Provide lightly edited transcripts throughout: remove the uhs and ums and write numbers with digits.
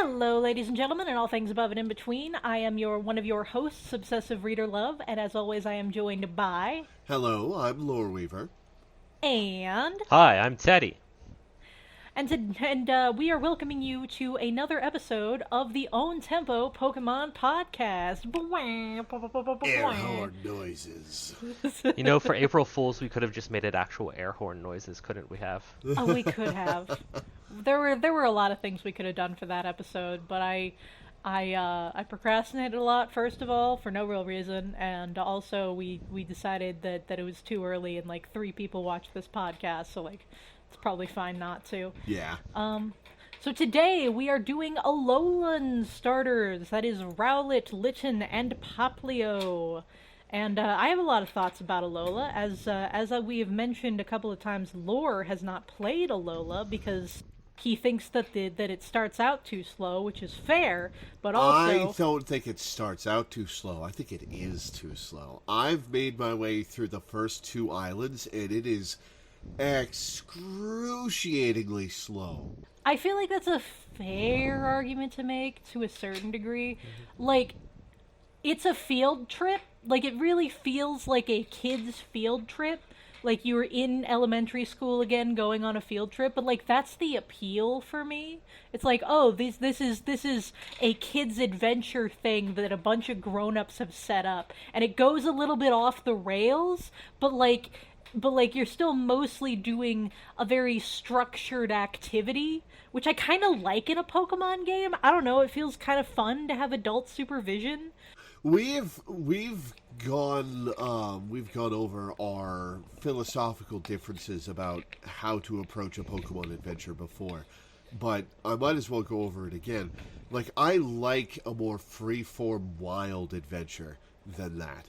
Hello, ladies and gentlemen, and all things above and in between. I am one of your hosts, Obsessive Reader Love, and as always, I am joined by Hello, I'm Loreweaver. and Hi, I'm Teddy. we are welcoming you to another episode of the Own Tempo Pokemon Podcast. Air horn noises. For April Fools, we could have just made it actual air horn noises, couldn't we have? Oh, we could have. There were a lot of things we could have done for that episode, but I procrastinated a lot, first of all, for no real reason, and also we decided that it was too early and like 3 people watched this podcast, so like it's probably fine not to. Yeah. So today we are doing Alolan starters, that is Rowlet, Litten, and Poplio. And I have a lot of thoughts about Alola, as we have mentioned a couple of times. Lore has not played Alola because he thinks that it starts out too slow, which is fair, but also I don't think it starts out too slow. I think it is too slow. I've made my way through the first 2 islands, and it is excruciatingly slow. I feel like that's a fair argument to make to a certain degree. Like, it's a field trip. Like, it really feels like a kid's field trip. Like, you were in elementary school again going on a field trip, but like that's the appeal for me. It's like, oh, this is a kid's adventure thing that a bunch of grown-ups have set up. And it goes a little bit off the rails, but you're still mostly doing a very structured activity, which I kind of like in a Pokemon game. I don't know, it feels kind of fun to have adult supervision. We've gone over our philosophical differences about how to approach a Pokemon adventure before, but I might as well go over it again. Like, I like a more free-form wild adventure than that.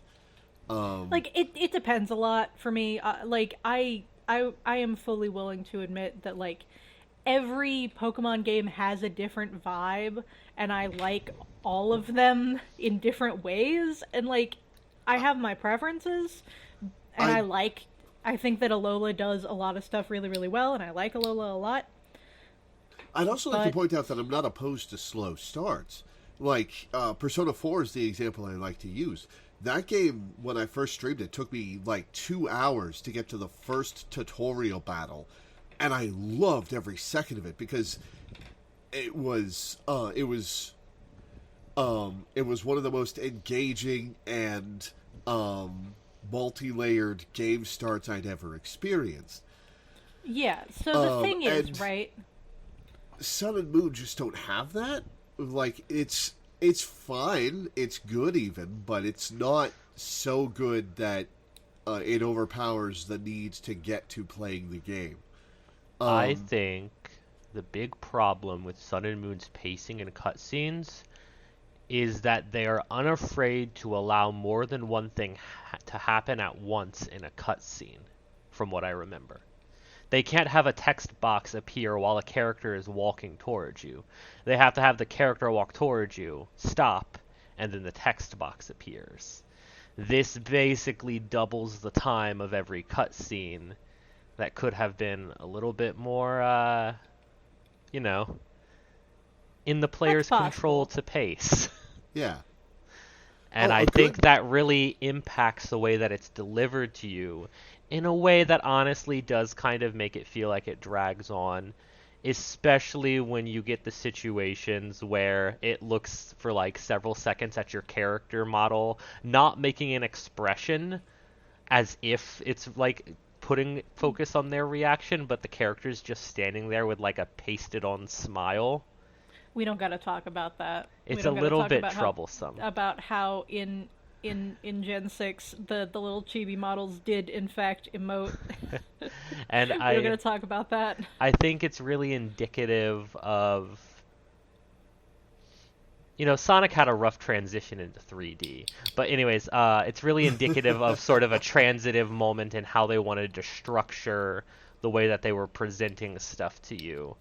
Like, it depends a lot for me. I am fully willing to admit that, like, every Pokemon game has a different vibe, and I like all of them in different ways, and, like, I have my preferences, and I think that Alola does a lot of stuff really, really well, and I like Alola a lot. I'd also like to point out that I'm not opposed to slow starts. Like, Persona 4 is the example I like to use. That game, when I first streamed it, took me like 2 hours to get to the first tutorial battle, and I loved every second of it because it was one of the most engaging and multi-layered game starts I'd ever experienced. Yeah. So the thing is, right? Sun and Moon just don't have that. Like, it's fine, it's good even, but it's not so good that it overpowers the need to get to playing the game. I think the big problem with Sun and Moon's pacing and cutscenes is that they are unafraid to allow more than one thing to happen at once in a cutscene, from what I remember. They can't have a text box appear while a character is walking towards you. They have to have the character walk towards you, stop, and then the text box appears. This basically doubles the time of every cutscene that could have been a little bit more, in the player's control to pace. Yeah. And I think that really impacts the way that it's delivered to you in a way that honestly does kind of make it feel like it drags on, especially when you get the situations where it looks for like several seconds at your character model, not making an expression as if it's like putting focus on their reaction, but the character's just standing there with like a pasted on smile. We don't got to talk about that. It's a little bit troublesome. About how in Gen 6 the little chibi models did in fact emote. And we're going to talk about that. I think it's really indicative of, Sonic had a rough transition into 3D. But anyways, it's really indicative of sort of a transitive moment in how they wanted to structure the way that they were presenting stuff to you.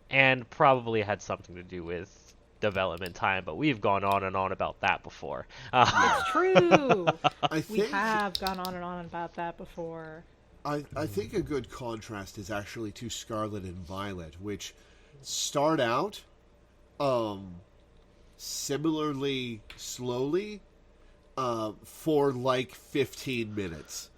And probably had something to do with development time, but we've gone on and on about that before. It's true. We have gone on and on about that before. I think a good contrast is actually to Scarlet and Violet, which start out similarly slowly for like 15 minutes.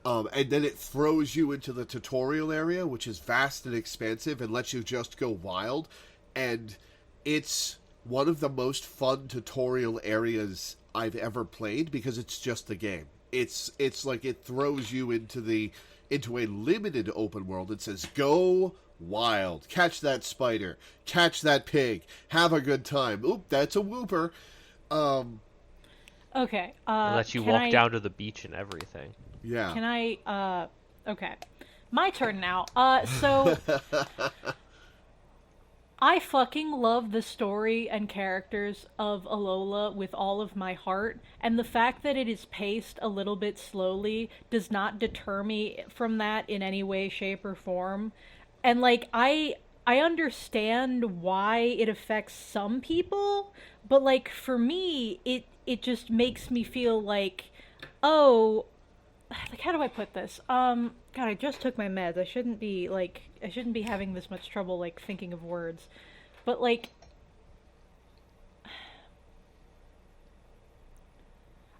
And then it throws you into the tutorial area, which is vast and expansive and lets you just go wild. And it's one of the most fun tutorial areas I've ever played because it's just the game. It's like it throws you into a limited open world. It says, go wild. Catch that spider. Catch that pig. Have a good time. Oop, that's a whooper. Okay. It lets you walk down to the beach and everything. Yeah. Can I, okay. My turn now. So... I fucking love the story and characters of Alola with all of my heart, and the fact that it is paced a little bit slowly does not deter me from that in any way, shape, or form. And, like, I understand why it affects some people, but, like, for me, it just makes me feel like, oh... Like, how do I put this? God, I just took my meds. I shouldn't be having this much trouble, like, thinking of words. But, like...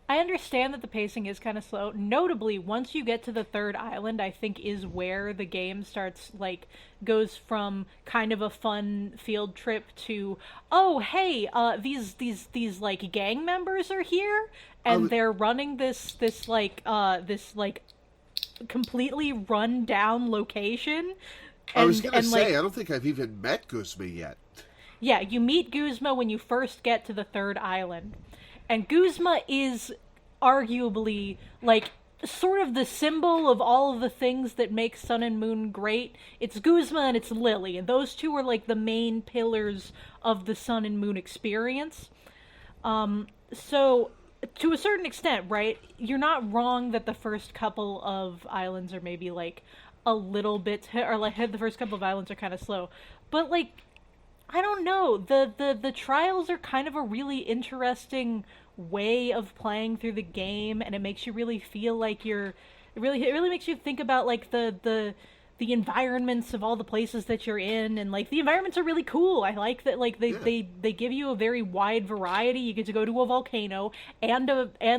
I understand that the pacing is kind of slow. Notably, once you get to the third island, I think is where the game starts, like, goes from kind of a fun field trip to, oh, hey, these like, gang members are here, and they're running this completely run down location. I was gonna say, I don't think I've even met Guzma yet. Yeah, you meet Guzma when you first get to the third island. And Guzma is arguably, like, sort of the symbol of all of the things that make Sun and Moon great. It's Guzma and it's Lily, and those two are, like, the main pillars of the Sun and Moon experience. So, to a certain extent, right, you're not wrong that the first couple of islands are maybe, like, a little bit, or, like, the first couple of islands are kind of slow. But, like, I don't know, the trials are kind of a really interesting way of playing through the game, and it makes you really feel like it really makes you think about, like, the environments of all the places that you're in, and, like, the environments are really cool. I like that, like, they give you a very wide variety. You get to go to a volcano, and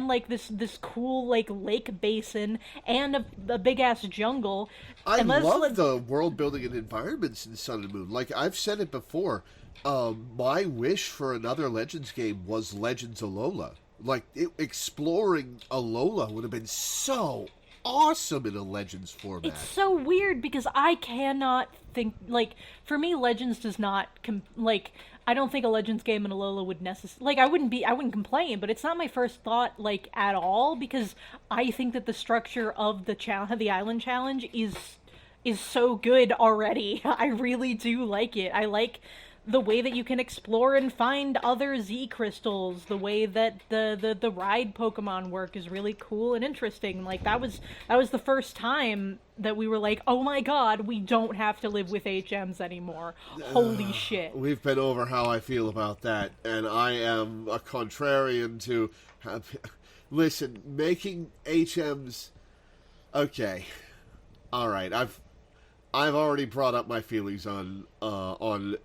like this cool, like, lake basin, and a big ass jungle. I love the world building and environments in Sun and Moon. Like, I've said it before, my wish for another Legends game was Legends Alola. Like, exploring Alola would have been so awesome in a Legends format. It's so weird because I cannot think, like, for me, Legends does not I don't think a Legends game in Alola would necessarily, like, I wouldn't complain, but it's not my first thought, like, at all, because I think that the structure of the island challenge is so good already. I really do like it. I like the way that you can explore and find other Z crystals, the way that the ride Pokemon work is really cool and interesting. Like, that was the first time that we were like, oh my god, we don't have to live with HMs anymore. Holy shit. We've been over how I feel about that, and I am a contrarian to... Listen, making HMs... Okay. Alright, I've already brought up my feelings on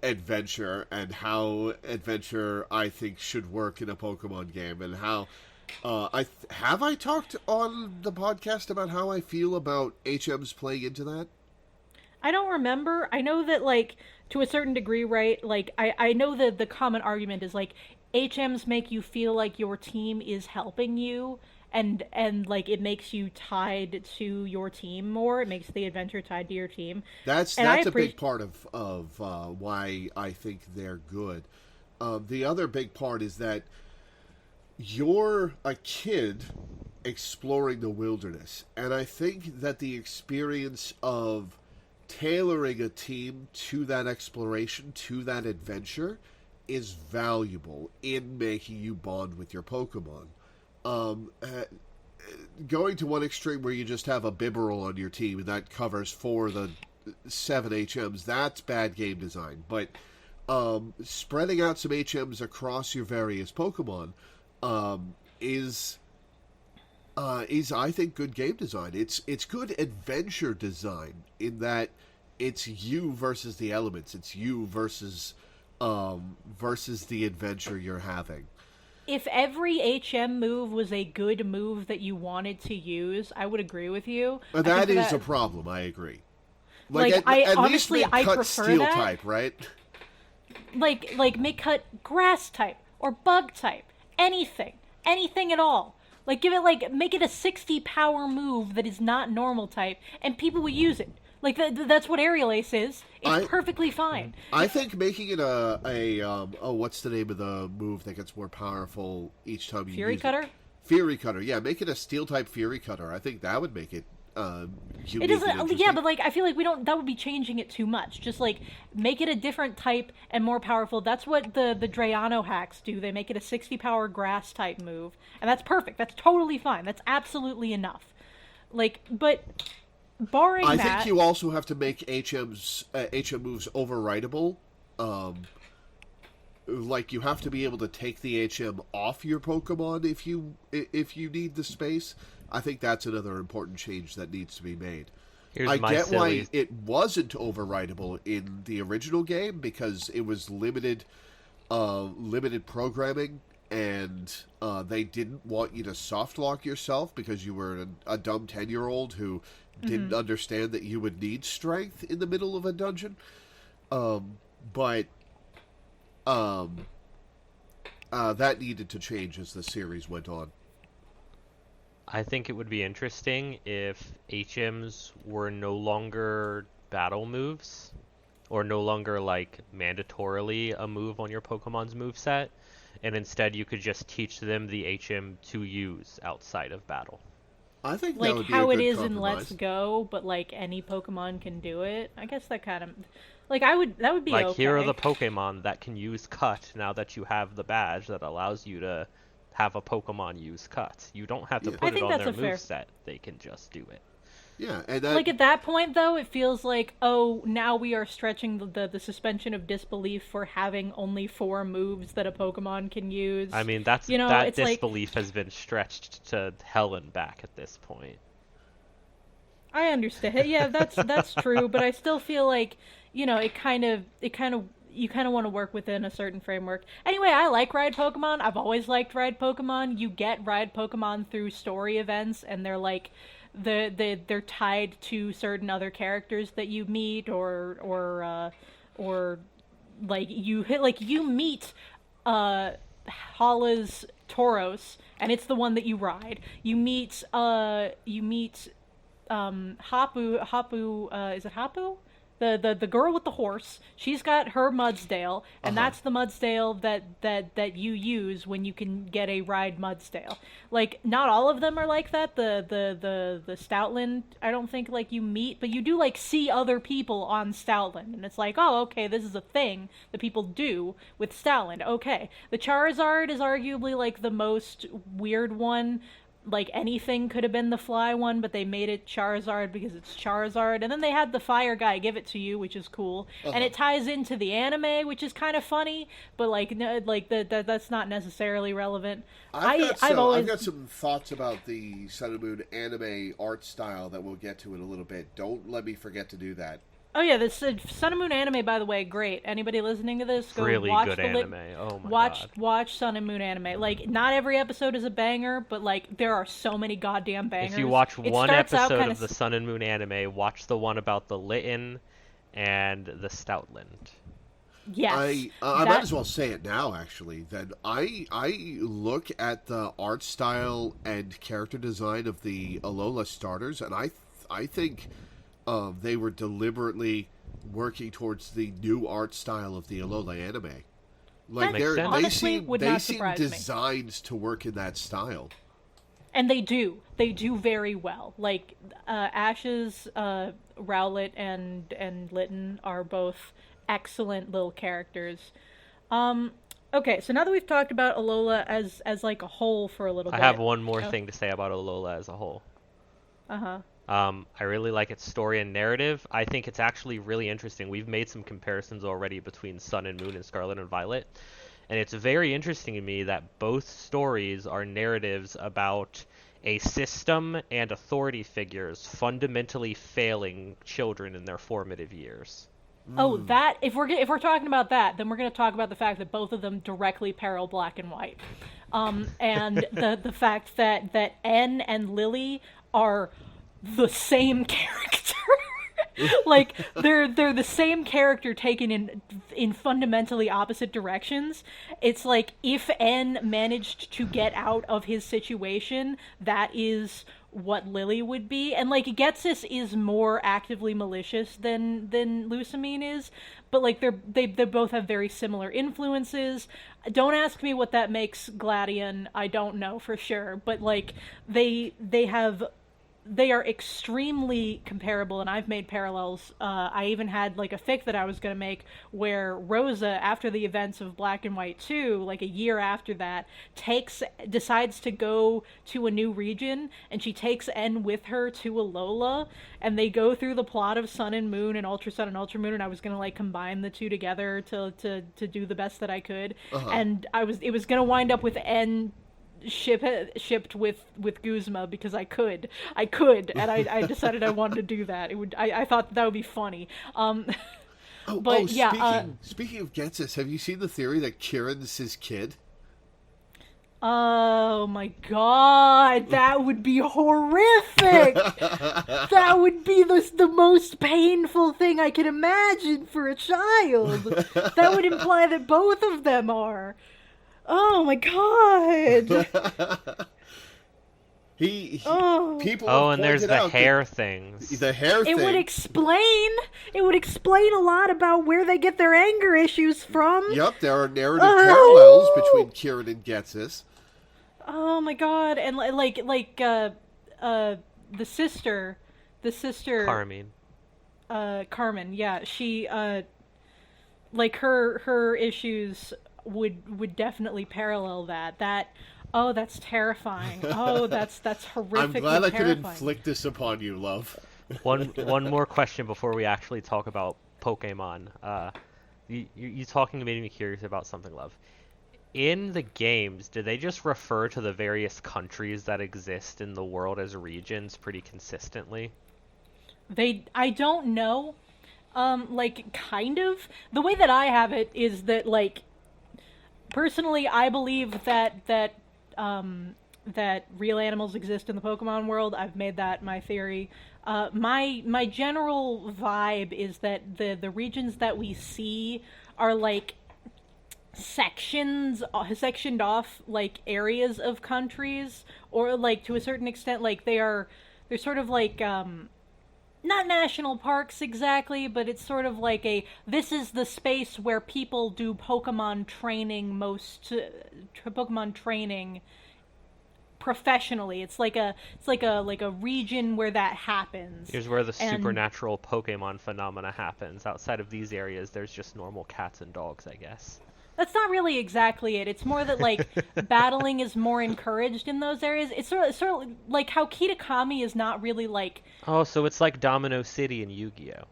adventure and how adventure I think should work in a Pokemon game, and how I talked on the podcast about how I feel about HMs playing into that? I don't remember. I know that, like, to a certain degree, right? Like, I know that the common argument is, like, HMs make you feel like your team is helping you, and like, it makes you tied to your team more. It makes the adventure tied to your team. That's a big part of why I think they're good. The other big part is that you're a kid exploring the wilderness, and I think that the experience of tailoring a team to that exploration, to that adventure, is valuable in making you bond with your Pokemon. Going to one extreme where you just have a Bibarel on your team and that covers 4 of the 7 HMs, that's bad game design. But spreading out some HMs across your various Pokemon is I think good game design. It's good adventure design in that it's you versus the elements. It's you versus versus the adventure you're having. If every HM move was a good move that you wanted to use, I would agree with you. But that is a problem. I agree. Like, at honestly, least make I cut prefer steel that. type, right? Like make cut grass type or bug type, anything at all. Like make it a 60 power move that is not normal type, and people will use it. Like that's what Aerial Ace is. It's perfectly fine. I think making it what's the name of the move that gets more powerful each time you Fury use Cutter? it? Fury Cutter, yeah, make it a steel type Fury Cutter. I think that would make it it doesn't. Yeah, but I feel like we don't. That would be changing it too much. Just make it a different type and more powerful. That's what the Drayano hacks do. They make it a 60 power grass type move, and that's perfect. That's totally fine. That's absolutely enough. But barring I that, think you also have to make HM moves overwritable. You have to be able to take the HM off your Pokemon if you need the space. I think that's another important change that needs to be made. I get why it wasn't overwritable in the original game, because it was limited programming, and they didn't want you to soft lock yourself because you were a dumb 10-year-old who didn't understand that you would need strength in the middle of a dungeon. But that needed to change as the series went on. I think it would be interesting if HMs were no longer battle moves, or no longer mandatorily a move on your Pokemon's moveset, and instead you could just teach them the HM to use outside of battle. I think that would be how a good it is compromise. in Let's Go, but any Pokemon can do it. I guess that kind of that would be okay. Here are the Pokemon that can use Cut now that you have the badge that allows you to have a Pokemon use Cut. You don't have to put it on their moveset. They can just do it. Yeah, and at that point though, it feels like, oh, now we are stretching the suspension of disbelief for having only 4 moves that a Pokemon can use. I mean, that disbelief has been stretched to hell and back at this point. I understand. Yeah, that's true, but I still feel like, it kind of you kind of want to work within a certain framework. Anyway, I like Ride Pokemon. I've always liked Ride Pokemon. You get Ride Pokemon through story events, and they're they're tied to certain other characters that you meet, or you meet Hala's Tauros, and it's the one that you ride. You meet Hapu. Is it Hapu? The girl with the horse. She's got her Mudsdale, and that's the Mudsdale that you use when you can get a ride Mudsdale. Not all of them are like that. The Stoutland, I don't think you meet, but you do see other people on Stoutland, and it's oh, okay, this is a thing that people do with Stoutland. Okay, the Charizard is arguably the most weird one. Anything could have been the fly one, but they made it Charizard because it's Charizard. And then they had the fire guy give it to you, which is cool. And it ties into the anime, which is kind of funny, but that's not necessarily relevant. I've got some thoughts about the Sun and Moon anime art style that we'll get to in a little bit. Don't let me forget to do that. Oh yeah, this Sun and Moon anime, by the way, great. Anybody listening to this, go really watch good anime. Oh my god. Watch Sun and Moon anime. Not every episode is a banger, but there are so many goddamn bangers. If you watch one episode of the Sun and Moon anime, watch the one about the Litten and the Stoutland. Yes. I might as well say it now, actually. That I look at the art style and character design of the Alola starters, and I think they were deliberately working towards the new art style of the Alola anime. They seem designed to work in that style. And they do very well. Ash's Rowlet and Litten are both excellent little characters. Okay, so now that we've talked about Alola as a whole for a little bit. I have one more thing to say about Alola as a whole. I really like its story and narrative. I think it's actually really interesting. We've made some comparisons already between Sun and Moon and Scarlet and Violet. And it's very interesting to me that both stories are narratives about a system and authority figures fundamentally failing children in their formative years. Oh, that if we're talking about that, then we're going to talk about the fact that both of them directly parallel Black and White, and the fact that N and Lily are the same character. Like they're the same character taken in fundamentally opposite directions. It's like if N managed to get out of his situation, that is what Lily would be. And like Getsis is more actively malicious than Lusamine is, but like they both have very similar influences. Don't ask me what that makes Gladion. I don't know for sure, but like they are extremely comparable, and I've made parallels. I even had like a fic that I was going to make where Rosa, after the events of Black and White 2, like a year after that, decides to go to a new region, and she takes N with her to Alola, and they go through the plot of Sun and Moon and Ultra Sun and Ultra Moon, and I was going to like combine the two together to do the best that I could. And it was going to wind up with N shipped with Guzma because I could, and I decided I wanted to do that. I thought that would be funny. Speaking of Getsis, have you seen the theory that Kieran's his kid? Oh my god, that would be horrific! That would be the most painful thing I can imagine for a child. That would imply that both of them are. Oh my god! People. Oh, and there's the hair things. The hair thing. It would explain a lot about where they get their anger issues from. Yep, there are narrative parallels between Kieran and Getsis. Oh my god! And the sister, Carmine. Carmen. Yeah, she like her issues would definitely parallel that. Oh, that's terrifying. Oh, that's horrifically I'm glad I could terrifying. inflict this upon you, love. One more question before we actually talk about Pokemon. You talking made me curious about something, love. In the games, do they just refer to the various countries that exist in the world as regions pretty consistently? I don't know. Kind of. The way that I have it is that, like, personally, I believe that real animals exist in the Pokemon world. I've made that my theory. My general vibe is that the regions that we see are like sectioned off like areas of countries, or like to a certain extent like they're sort of like not national parks exactly, but it's sort of like this is the space where people do Pokemon training Pokemon training professionally. It's like a region where that happens. Here's where the supernatural Pokemon phenomena happens. Outside of these areas, there's just normal cats and dogs, I guess. That's not really exactly it. It's more that, like, battling is more encouraged in those areas. It's sort of like how Kitakami is not really, like... Oh, so it's like Domino City in Yu-Gi-Oh!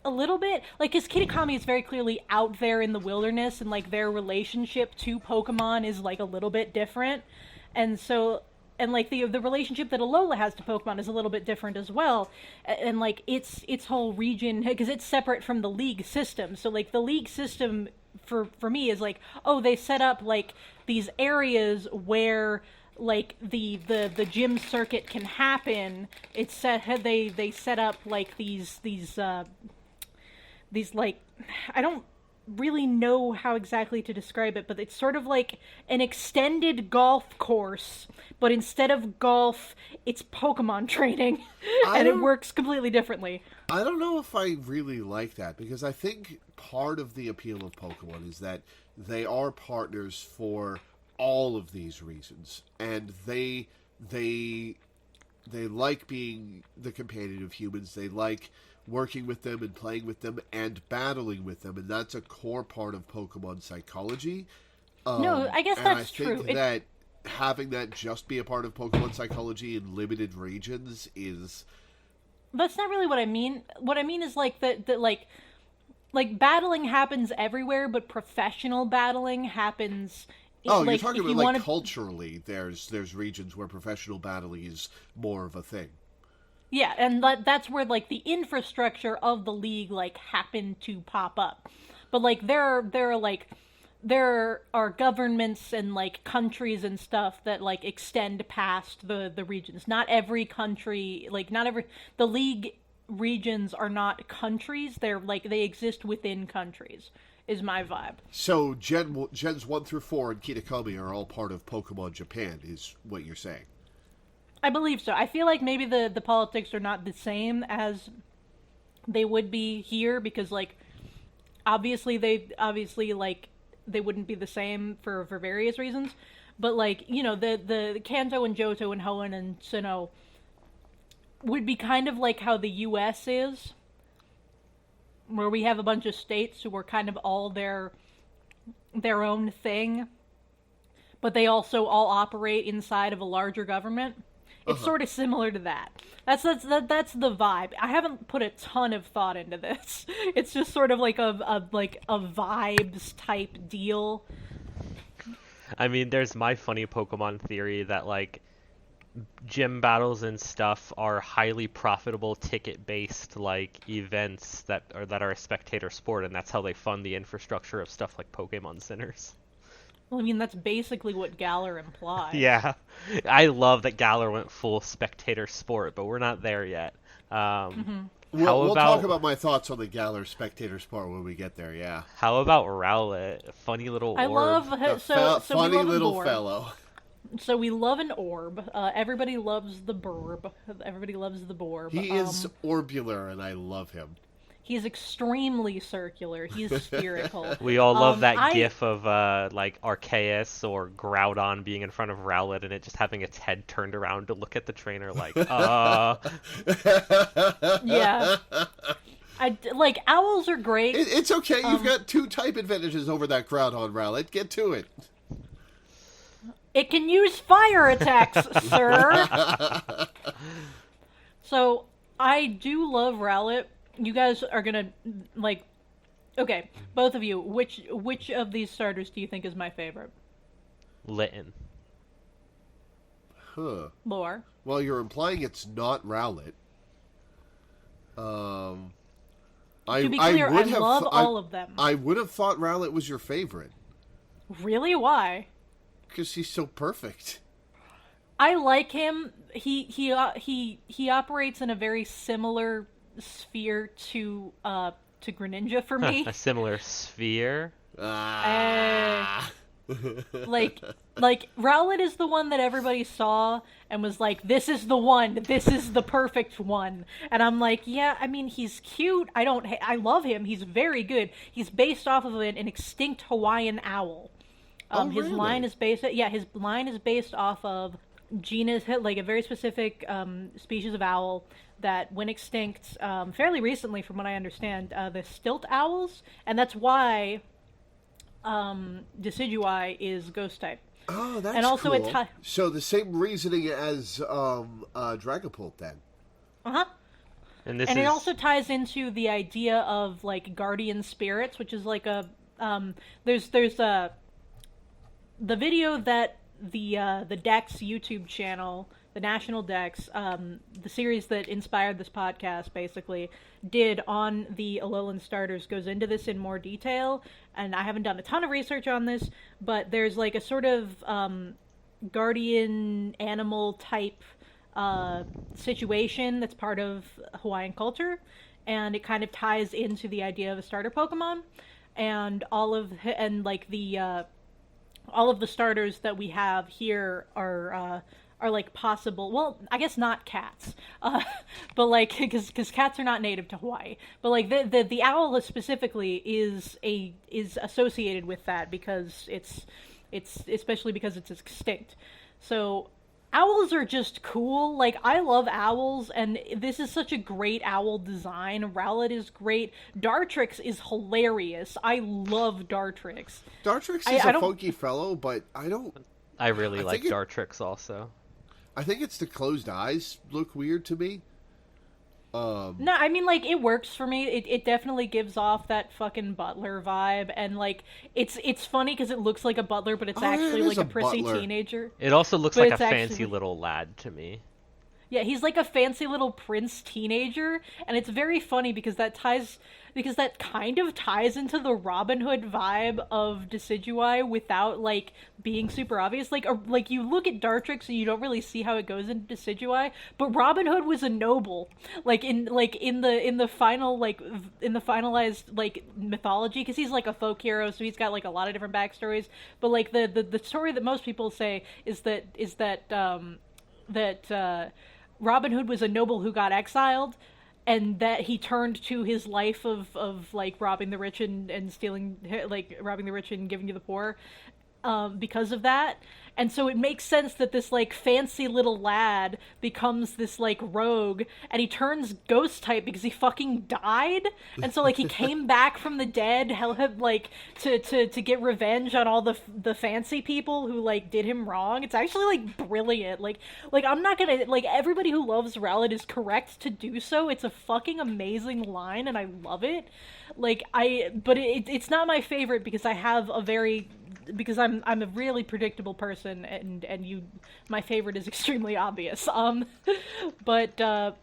A little bit. Like, because Kitakami is very clearly out there in the wilderness, and, like, their relationship to Pokemon is, like, a little bit different. And so... And, like, the relationship that Alola has to Pokemon is a little bit different as well. And, like, its whole region... Because it's separate from the League system. So, like, the League system... For me is like, oh, they set up like these areas where like the gym circuit can happen. They set up like these like, I don't really know how exactly to describe it, but it's sort of like an extended golf course, but instead of golf, it's Pokemon training, and it works completely differently. I don't know if I really like that, because I think part of the appeal of Pokemon is that they are partners for all of these reasons, and they like being the companion of humans. They like working with them and playing with them and battling with them, and that's a core part of Pokemon psychology. No, I guess that's true. And I think that having that just be a part of Pokemon psychology in limited regions is... That's not really what I mean. What I mean is like that like battling happens everywhere, but professional battling happens... Oh, like, you're talking about culturally, there's regions where professional battling is more of a thing. Yeah, and that's where like the infrastructure of the league like happened to pop up. But like there are governments and like countries and stuff that like extend past the regions. Not every country, like not every the league regions are not countries. They're like they exist within countries. Is my vibe. So Gens 1 through 4 and Kitakami are all part of Pokemon Japan, is what you're saying. I believe so. I feel like maybe the politics are not the same as they would be here because like obviously like they wouldn't be the same for various reasons. But like, you know, the Kanto and Johto and Hoenn and Sinnoh would be kind of like how the US is, where we have a bunch of states who are kind of all their own thing, but they also all operate inside of a larger government. It's sort of similar to that. That's the vibe. I haven't put a ton of thought into this. It's just sort of like a vibes type deal. I mean, there's my funny Pokemon theory that like gym battles and stuff are highly profitable ticket-based like events that are a spectator sport, and that's how they fund the infrastructure of stuff like Pokemon Centers. Well, I mean, that's basically what Galar implies. Yeah, I love that Galar went full spectator sport, but we're not there yet. We'll talk about my thoughts on the Galar spectator sport when we get there, yeah. How about Rowlet? Funny little orb. I love... Funny little fellow. So we love an orb. Everybody loves the burb. Everybody loves the borb. He is orbular, and I love him. He's extremely circular. He's spherical. We all love that gif of like Arceus or Groudon being in front of Rowlet and it just having its head turned around to look at the trainer like, Yeah. Like, owls are great. It's okay. You've got 2 type advantages over that Groudon, Rowlet. Get to it. It can use fire attacks, sir. So, I do love Rowlet. You guys are gonna, like... Okay, both of you, which of these starters do you think is my favorite? Litten. Huh. Lore. Well, you're implying it's not Rowlet. To be clear, I love all of them. I would have thought Rowlet was your favorite. Really? Why? Because he's so perfect. I like him. He operates in a very similar sphere to Greninja for me. A similar sphere? Like Rowlet is the one that everybody saw and was like, this is the one, this is the perfect one. And I'm like, yeah, I mean, he's cute. I love him. He's very good. He's based off of an extinct Hawaiian owl. His really? line is based off of genus, like a very specific species of owl that went extinct fairly recently, from what I understand, the stilt owls, and that's why Decidueye is ghost type. Oh, that's and also cool. So the same reasoning as Dragapult, then. Uh-huh. And it also ties into the idea of like guardian spirits, which is like a there's the video that the Dex YouTube channel, the National Dex, the series that inspired this podcast, basically did on the Alolan starters, goes into this in more detail. And I haven't done a ton of research on this, but there's like a sort of guardian animal type situation that's part of Hawaiian culture, and it kind of ties into the idea of a starter Pokemon, and all of the starters that we have here are like possible. Well, I guess not cats, but like because cats are not native to Hawaii. But like the owl specifically is associated with that because it's especially because it's extinct. So owls are just cool. Like, I love owls, and this is such a great owl design. Rowlet is great. Dartrix is hilarious. I love Dartrix. Dartrix is a funky fellow, but I really like Dartrix also. I think it's the closed eyes look weird to me. No, I mean, like, it works for me. It definitely gives off that fucking butler vibe, and like it's funny because it looks like a butler, but it's actually like a prissy teenager. It also looks like a fancy little lad to me. Yeah, he's like a fancy little prince teenager, and it's very funny because that kind of ties into the Robin Hood vibe of Decidueye without like being super obvious. Like you look at Dartrix and you don't really see how it goes into Decidueye, but Robin Hood was a noble, in the final in the finalized like mythology, because he's like a folk hero, so he's got like a lot of different backstories. But like the story that most people say is that Robin Hood was a noble who got exiled, and that he turned to his life of like robbing the rich and stealing, like robbing the rich and giving to the poor, because of that. And so it makes sense that this like fancy little lad becomes this like rogue, and he turns ghost type because he fucking died. And so like he came back from the dead, like to get revenge on all the fancy people who like did him wrong. It's actually like brilliant. Like I'm not gonna, like, everybody who loves Rowlet is correct to do so. It's a fucking amazing line, and I love it. But it's not my favorite because I'm a really predictable person, and my favorite is extremely obvious. But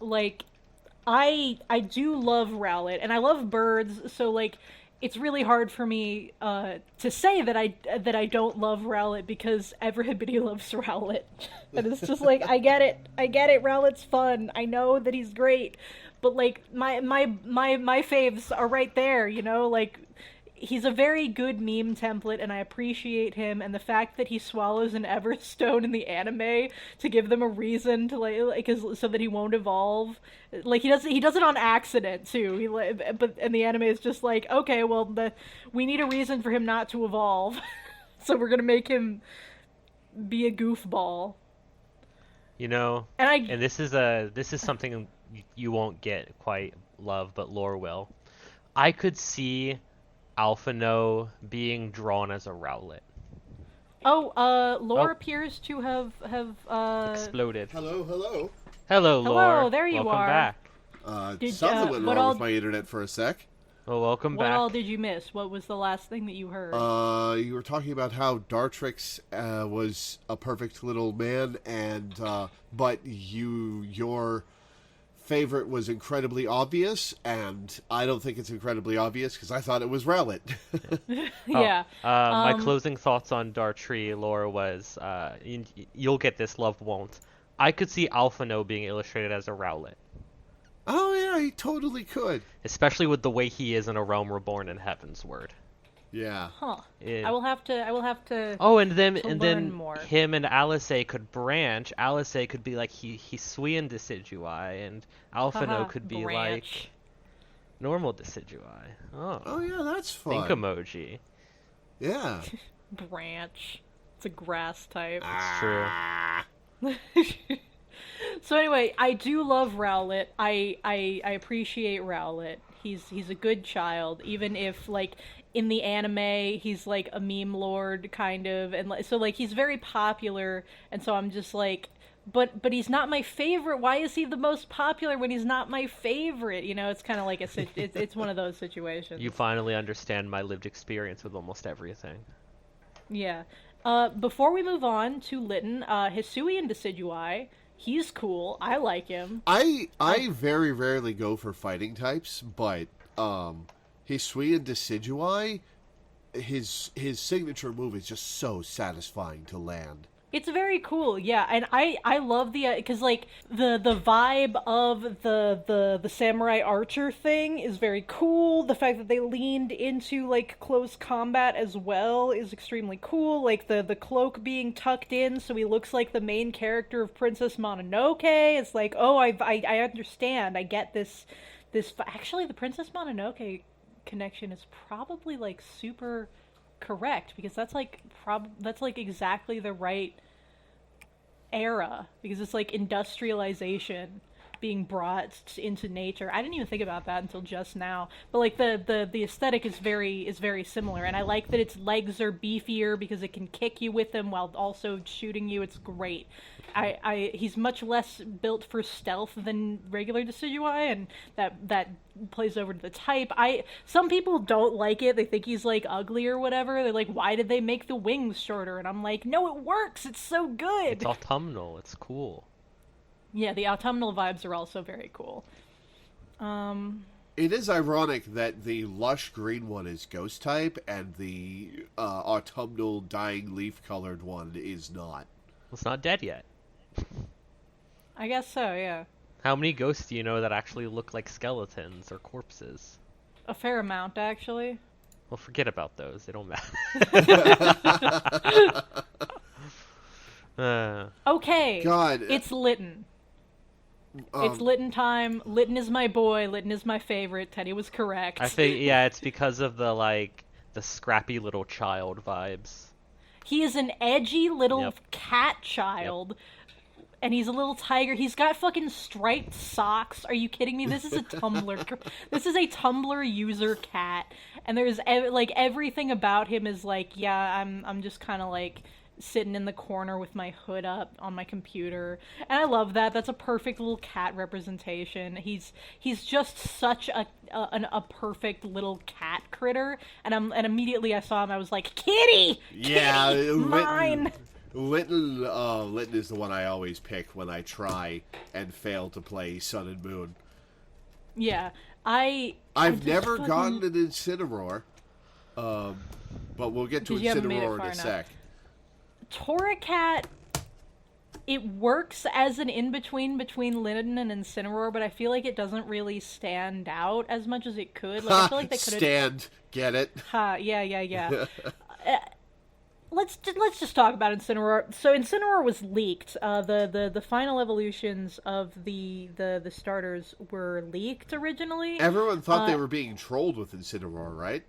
like I do love Rowlet, and I love birds, so like it's really hard for me to say that I don't love Rowlet, because everybody loves Rowlet. And it's just like, I get it, Rowlet's fun, I know that he's great, but like my faves are right there, like he's a very good meme template, and I appreciate him, and the fact that he swallows an Everstone in the anime to give them a reason to so that he won't evolve. Like he does it on accident too. And the anime is just like, okay, well we need a reason for him not to evolve, so we're gonna make him be a goofball. And this is something you won't get quite love, but lore will. I could see Alphino being drawn as a Rowlet. Lore appears to have exploded. Hello. Hello, Lore. Hello, there you welcome are. Back. Something went wrong with my internet for a sec. Well, welcome back. What all did you miss? What was the last thing that you heard? You were talking about how Dartrix was a perfect little man, and but your favorite was incredibly obvious, and I don't think it's incredibly obvious because I thought it was Rowlet. Yeah. My closing thoughts on Dartree lore was, you'll get this, love won't. I could see Alphino being illustrated as a Rowlet. Oh yeah, he totally could. Especially with the way he is in A Realm Reborn and Heaven's Word. Yeah. Huh. I will have to. Oh, and then more. Him and Alice could branch. Alice could be like Hisuian Decidueye, and Alphino could be like normal Decidueye. Oh yeah, that's fun. Think emoji. Yeah. Branch. It's a grass type. It's true. So anyway, I do love Rowlet. I appreciate Rowlet. He's a good child, even if like in the anime he's like a meme lord kind of, and so like he's very popular, and so I'm just like, but he's not my favorite. Why is he the most popular when he's not my favorite? It's kind of like it's one of those situations. You finally understand my lived experience with almost everything. Yeah. Before we move on to Litten, Hisuian Decidueye. He's cool. I like him. I very rarely go for fighting types, but Hisuian Decidueye, his signature move is just so satisfying to land. It's very cool, yeah, and I love because like the vibe of the samurai archer thing is very cool. The fact that they leaned into like close combat as well is extremely cool. Like the cloak being tucked in, so he looks like the main character of Princess Mononoke. It's like, oh, I understand. I get this. Actually, the Princess Mononoke connection is probably like super correct, because that's like exactly the right era, because it's like industrialization being brought into nature. I didn't even think about that until just now, but like the aesthetic is very similar, and I like that its legs are beefier because it can kick you with them while also shooting you. It's great. He's much less built for stealth than regular Decidueye, and that plays over to the type. Some people don't like it. They think he's like ugly or whatever. They're like, why did they make the wings shorter? And I'm like, no, it works. It's so good. It's autumnal. It's cool. Yeah, the autumnal vibes are also very cool. It is ironic that the lush green one is ghost type and the autumnal dying leaf colored one is not. It's not dead yet. I guess so, yeah. How many ghosts do you know that actually look like skeletons or corpses? A fair amount, actually. Well, forget about those. They don't matter. Okay. God. It's Litten. It's Litten time. Litten is my boy. Litten is my favorite. Teddy was correct. I think, yeah, it's because of the scrappy little child vibes. He is an edgy little cat child. And he's a little tiger. He's got fucking striped socks. Are you kidding me? This is a Tumblr. This is a Tumblr user cat, and there's everything about him is like, yeah, I'm just kind of like sitting in the corner with my hood up on my computer, and I love that. That's a perfect little cat representation. He's just such a perfect little cat critter, and immediately I saw him, I was like, Kitty, yeah, mine. Litten is the one I always pick when I try and fail to play Sun and Moon. Yeah, I've never gotten an Incineroar, but we'll get to Incineroar in a sec. Torracat, it works as an in-between between Litten and Incineroar, but I feel like it doesn't really stand out as much as it could. Like, I feel like they could stand, get it? Yeah. Let's just talk about Incineroar. So Incineroar was leaked. The final evolutions of the starters were leaked originally. Everyone thought they were being trolled with Incineroar, right?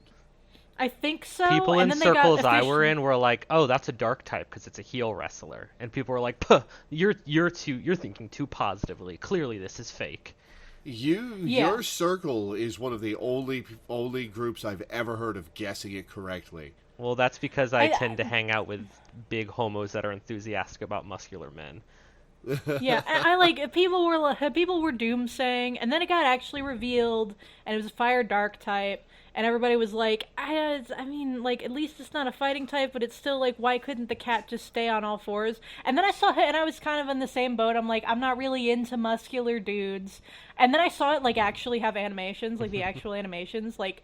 I think so. People and in then circles I were in were like, "Oh, that's a dark type because it's a heel wrestler," and people were like, "Puh, you're thinking too positively. Clearly, this is fake." Your circle is one of the only groups I've ever heard of guessing it correctly. Well, that's because I tend to hang out with big homos that are enthusiastic about muscular men. Yeah, I people were doomsaying, and then it got actually revealed, and it was a fire dark type, and everybody was like, I mean, like, at least it's not a fighting type, but it's still like, why couldn't the cat just stay on all fours? And then I saw it, and I was kind of in the same boat. I'm like, I'm not really into muscular dudes, and then I saw it like actually have animations, like the actual animations, like.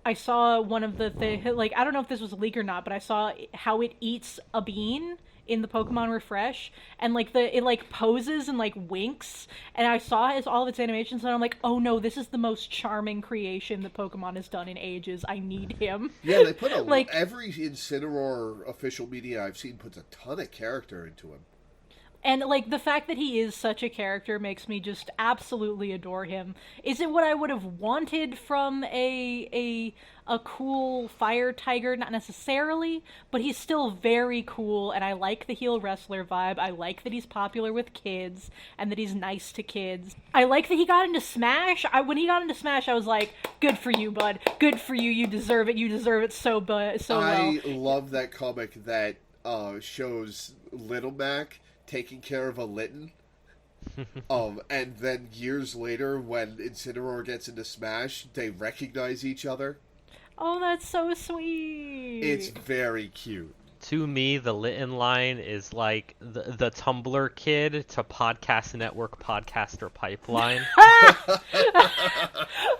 I saw one of the like, I don't know if this was a leak or not, but I saw how it eats a bean in the Pokemon Refresh, and like it like poses and like winks, and I saw all of its animations, and I'm like, oh no, this is the most charming creation that Pokemon has done in ages. I need him. Yeah, they put every Incineroar official media I've seen puts a ton of character into him. And, like, the fact that he is such a character makes me just absolutely adore him. Is it what I would have wanted from a cool fire tiger? Not necessarily, but he's still very cool, and I like the heel wrestler vibe. I like that he's popular with kids, and that he's nice to kids. I like that he got into Smash. When he got into Smash, I was like, good for you, bud. Good for you. You deserve it. You deserve it so well. I love that comic that shows Little Mac taking care of a Litten. And then years later, when Incineroar gets into Smash, they recognize each other. Oh, that's so sweet. It's very cute. To me, the Litten line is like the Tumblr kid to Podcast Network podcaster pipeline.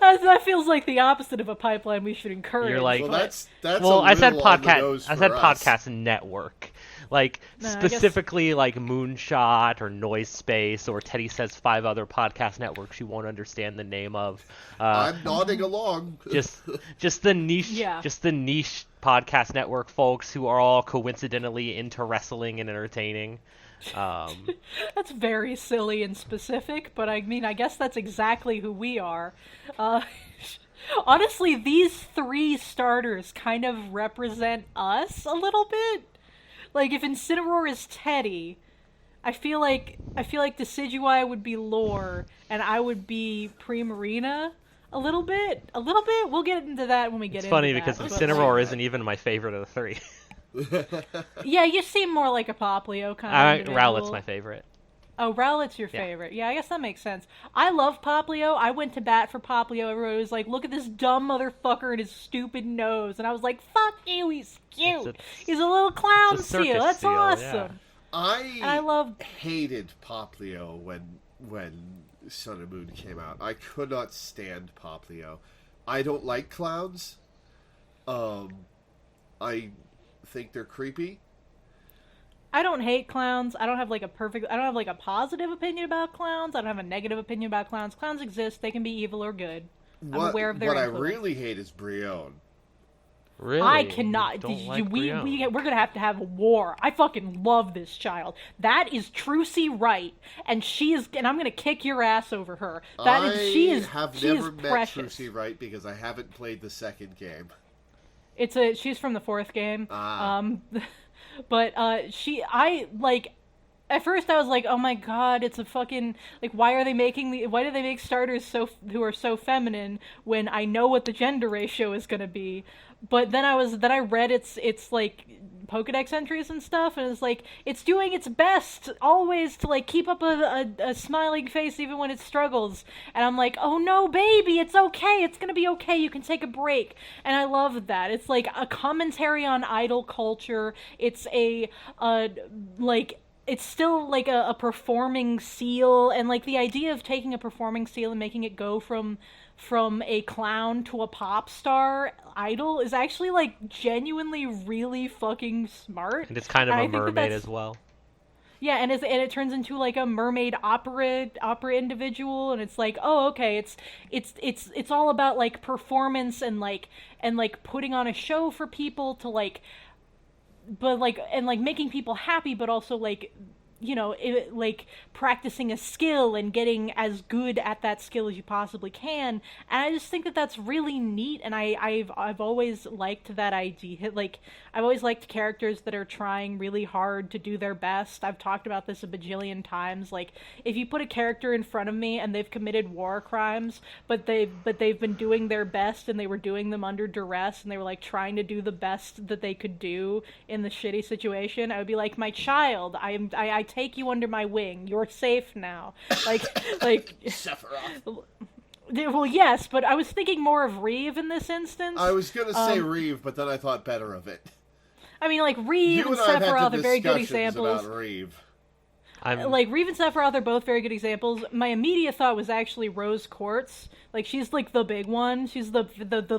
That feels like the opposite of a pipeline we should encourage. You're like, well, that's I said podcast. I said Podcast Network. Like, specifically, like, Moonshot or Noise Space, or Teddy says 5 other podcast networks you won't understand the name of. I'm nodding along. just the niche, just the niche podcast network folks who are all coincidentally into wrestling and entertaining. That's very silly and specific, but I mean, I guess that's exactly who we are. Honestly, these 3 starters kind of represent us a little bit. Like, if Incineroar is Teddy, I feel like Decidueye would be Lore, and I would be Primarina a little bit. We'll get into that when we get into that. It's funny because Incineroar isn't even my favorite of the 3. Yeah, you seem more like a Poplio kind of Rowlet's my favorite. Oh, Rowlet's your favorite. Yeah, I guess that makes sense. I love Poplio. I went to bat for Poplio. Everybody was like, look at this dumb motherfucker and his stupid nose. And I was like, fuck you, he's cute. He's a little clown seal. That's awesome. Yeah. I hated Poplio when when Sun and Moon came out. I could not stand Poplio. I don't like clowns. I think they're creepy. I don't hate clowns. I don't have like a positive opinion about clowns. I don't have a negative opinion about clowns. Clowns exist. They can be evil or good. I'm aware of their influence. What I really hate is Brion. Really? I cannot. We're gonna have a war. I fucking love this child. That is Trucy Wright, and I'm gonna kick your ass over her. She is never met precious. Trucy Wright because I haven't played the second game. She's from the fourth game. But at first I was like, oh my god, it's a fucking, like, why do they make starters who are so feminine when I know what the gender ratio is gonna be? But then I read it's like Pokedex entries and stuff, and it's like, it's doing its best always to like keep up a smiling face even when it struggles. And I'm like, oh no, baby, it's okay, it's gonna be okay, you can take a break. And I love that. It's like a commentary on idol culture. It's it's still like a performing seal, and like the idea of taking a performing seal and making it go from a clown to a pop star idol is actually like genuinely really fucking smart. And it's kind of a mermaid as well. Yeah, and it turns into like a mermaid opera individual, and it's like, oh, okay, it's all about like performance and putting on a show for people to like, but like, and like making people happy, but also like, you know, like practicing a skill and getting as good at that skill as you possibly can. And I just think that that's really neat, and I've always liked that idea. Like, I've always liked characters that are trying really hard to do their best. I've talked about this a bajillion times. Like, if you put a character in front of me and they've committed war crimes, but they've been doing their best, and they were doing them under duress, and they were like trying to do the best that they could do in the shitty situation, I would be like, my child, I take you under my wing. You're safe now. Like Sephiroth. Well, yes, but I was thinking more of Reeve in this instance. I was gonna say Reeve, but then I thought better of it. I mean, like, Reeve and Sephiroth are very good examples. About Reeve. Like, Reeve and Sephiroth are both very good examples. My immediate thought was actually Rose Quartz. Like, she's like the big one. She's the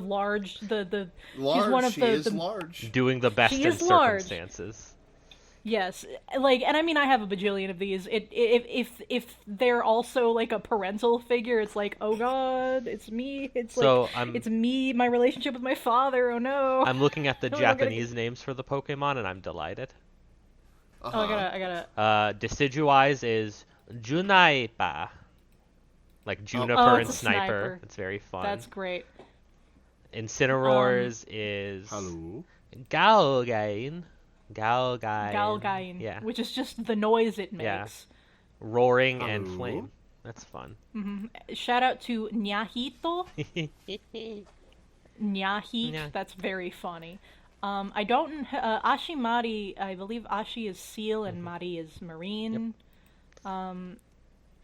large, the large. She's one of she is large. Doing the best in circumstances. Yes, like, and I mean, I have a bajillion of these. If they're also like a parental figure, it's like, oh god, it's me. It's me, my relationship with my father. Oh no. I'm looking at the Japanese names for the Pokemon, and I'm delighted. Uh-huh. Oh, I gotta. Decidueye is Junaipa, like Juniper and Sniper. It's very fun. That's great. Incineroar's is Galgain. Yeah. Which is just the noise it makes. Yeah. Roaring and flame. That's fun. Mm-hmm. Shout out to Nyahito. Nyahit. That's very funny. I don't... Ashimari, I believe Ashi is seal and Mari is marine. Hello.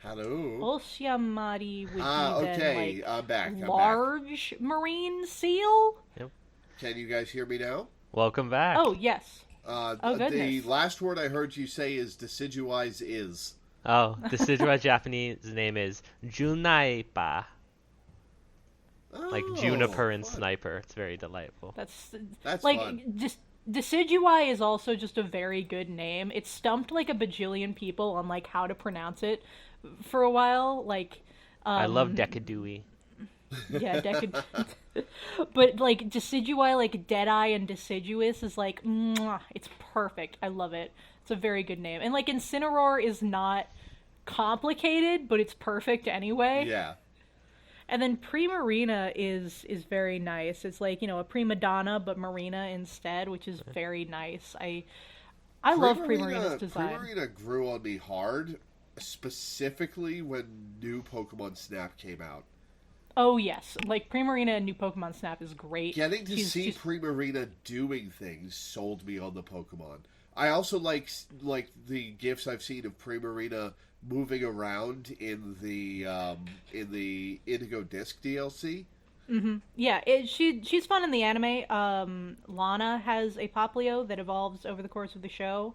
Oshiamari would be okay. then, like, I'm large marine seal? Yep. Can you guys hear me now? Welcome back. Oh, yes. Goodness. The last word I heard you say is Decidueye is. Oh, Decidueye Japanese name is Junaipa. Like Juniper and Sniper. It's very delightful. That's like fun. Just Decidueye is also just a very good name. It stumped like a bajillion people on like how to pronounce it for a while. Like I love Decadui. Yeah, but like Decidueye, like Deadeye and Deciduous is like, mwah, it's perfect. I love it. It's a very good name. And like Incineroar is not complicated, but it's perfect anyway. Yeah. And then Primarina is very nice. It's like, you know, a prima donna, but Marina instead, which is very nice. I love Primarina's design. Primarina grew on me hard, specifically when new Pokemon Snap came out. Oh, yes. Like, Primarina and New Pokemon Snap is great. Getting to see Primarina doing things sold me on the Pokemon. I also like the GIFs I've seen of Primarina moving around in the Indigo Disc DLC. Mm-hmm. Yeah, she's fun in the anime. Lana has a Poplio that evolves over the course of the show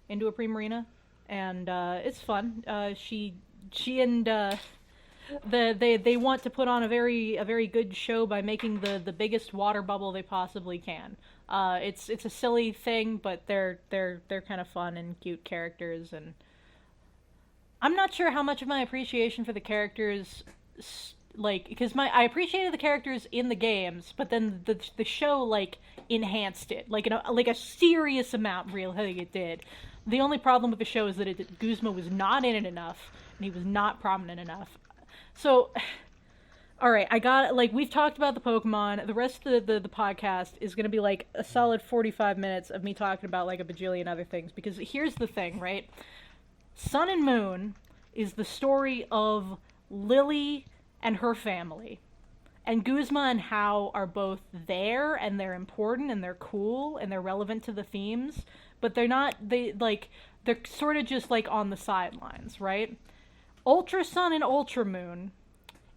into a Primarina, and it's fun. She she and they want to put on a very good show by making the biggest water bubble they possibly can. It's a silly thing, but they're kind of fun and cute characters, and I'm not sure how much of my appreciation for the characters, like, because I appreciated the characters in the games, but then the show like enhanced it, like a serious amount. Really, it did. The only problem with the show is that Guzma was not in it enough, and he was not prominent enough. So, all right, we've talked about the Pokemon. The rest of the podcast is going to be like a solid 45 minutes of me talking about like a bajillion other things, because here's the thing, right? Sun and Moon is the story of Lily and her family. And Guzma and Hao are both there, and they're important, and they're cool, and they're relevant to the themes, but they're sort of just like on the sidelines, right? Ultra Sun and Ultra Moon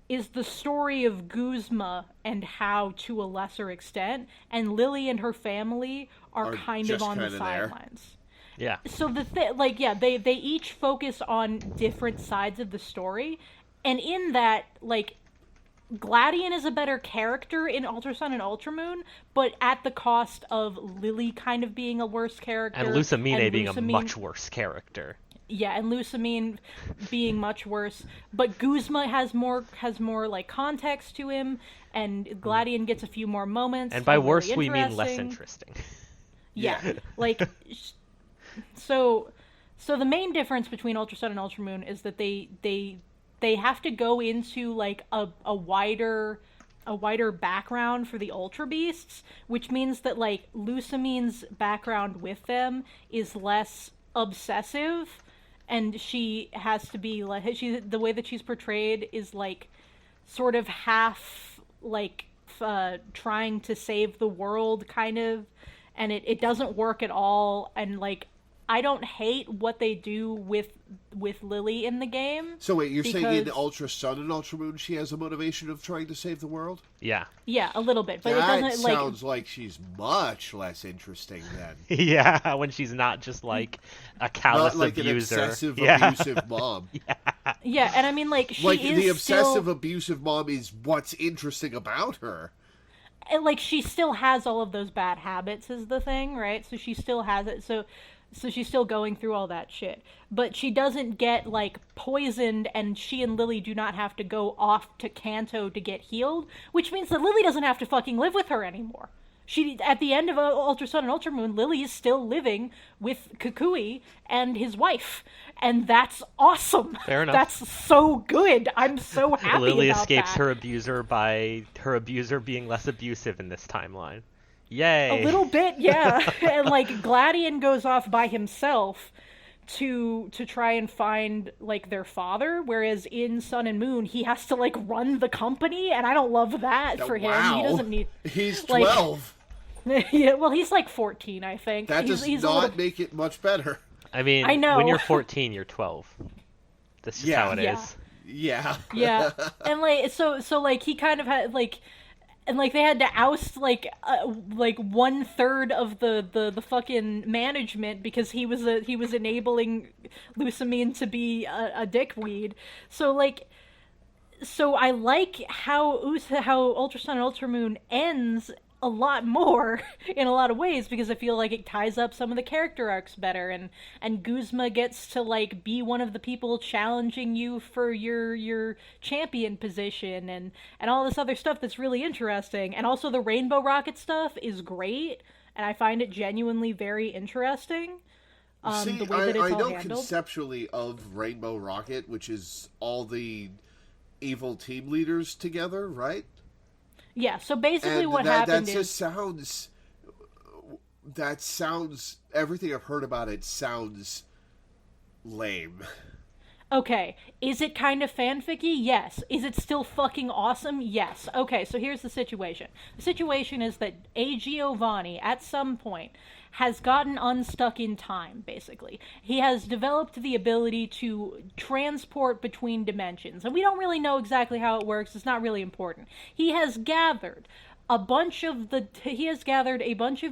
is the story of Guzma and Hao to a lesser extent, and Lily and her family are kind of on the sidelines. Yeah. So they each focus on different sides of the story, and in that, like, Gladion is a better character in Ultra Sun and Ultra Moon, but at the cost of Lily kind of being a worse character. And Lusamine being a much worse character. Yeah, and Lusamine being much worse. But Guzma has more like context to him, and Gladion gets a few more moments. And by worse, we mean less interesting. Yeah, like, so the main difference between Ultra Sun and Ultra Moon is that they have to go into like a wider background for the Ultra Beasts, which means that like Lusamine's background with them is less obsessive, and she has to be like, the way that she's portrayed is like sort of half like trying to save the world kind of, and it doesn't work at all. And like, I don't hate what they do with Lily in the game. So wait, you're saying in Ultra Sun and Ultra Moon she has a motivation of trying to save the world? Yeah. Yeah, a little bit. But that it doesn't sounds like she's much less interesting then. Yeah, when she's not just like a callous not like abuser. An obsessive, abusive mom. Yeah, and I mean, like, she like is the obsessive, still, abusive mom is what's interesting about her. and like, she still has all of those bad habits is the thing, right? So she still has it. So she's still going through all that shit. But she doesn't get, like, poisoned, and she and Lily do not have to go off to Kanto to get healed, which means that Lily doesn't have to fucking live with her anymore. At the end of Ultra Sun and Ultra Moon, Lily is still living with Kukui and his wife. And that's awesome. Fair enough. That's so good. I'm so happy Lily about escapes that. her abuser by her abuser being less abusive in this timeline. Yay. A little bit, yeah. And like, Gladion goes off by himself to try and find like their father, whereas in Sun and Moon he has to like run the company, and I don't love that for him. Wow. He doesn't need. He's like, 12. Yeah, well, he's like 14, I think. That does he's not make it much better. I mean, I know. when you're 14, you're 12. That's just how it is. Yeah. Yeah, and like so like he kind of had like. And like they had to oust like 1/3 of the fucking management because he was enabling Lusamine to be a dickweed. So I like how Ultra Sun and Ultra Moon ends a lot more in a lot of ways, because I feel like it ties up some of the character arcs better, and Guzma gets to like be one of the people challenging you for your champion position, and all this other stuff that's really interesting. And also the Rainbow Rocket stuff is great, and I find it genuinely very interesting. See, the way that it's I all know handled. conceptually of Rainbow Rocket, which is all the evil team leaders together, right? Yeah, so basically and what happened that is... sounds... Everything I've heard about it sounds lame. Okay, is it kind of fanficky? Yes. Is it still fucking awesome? Yes. Okay, so here's the situation. The situation is that A. Giovanni, at some point, has gotten unstuck in time, basically. He has developed the ability to transport between dimensions, and we don't really know exactly how it works. It's not really important. He has gathered a bunch of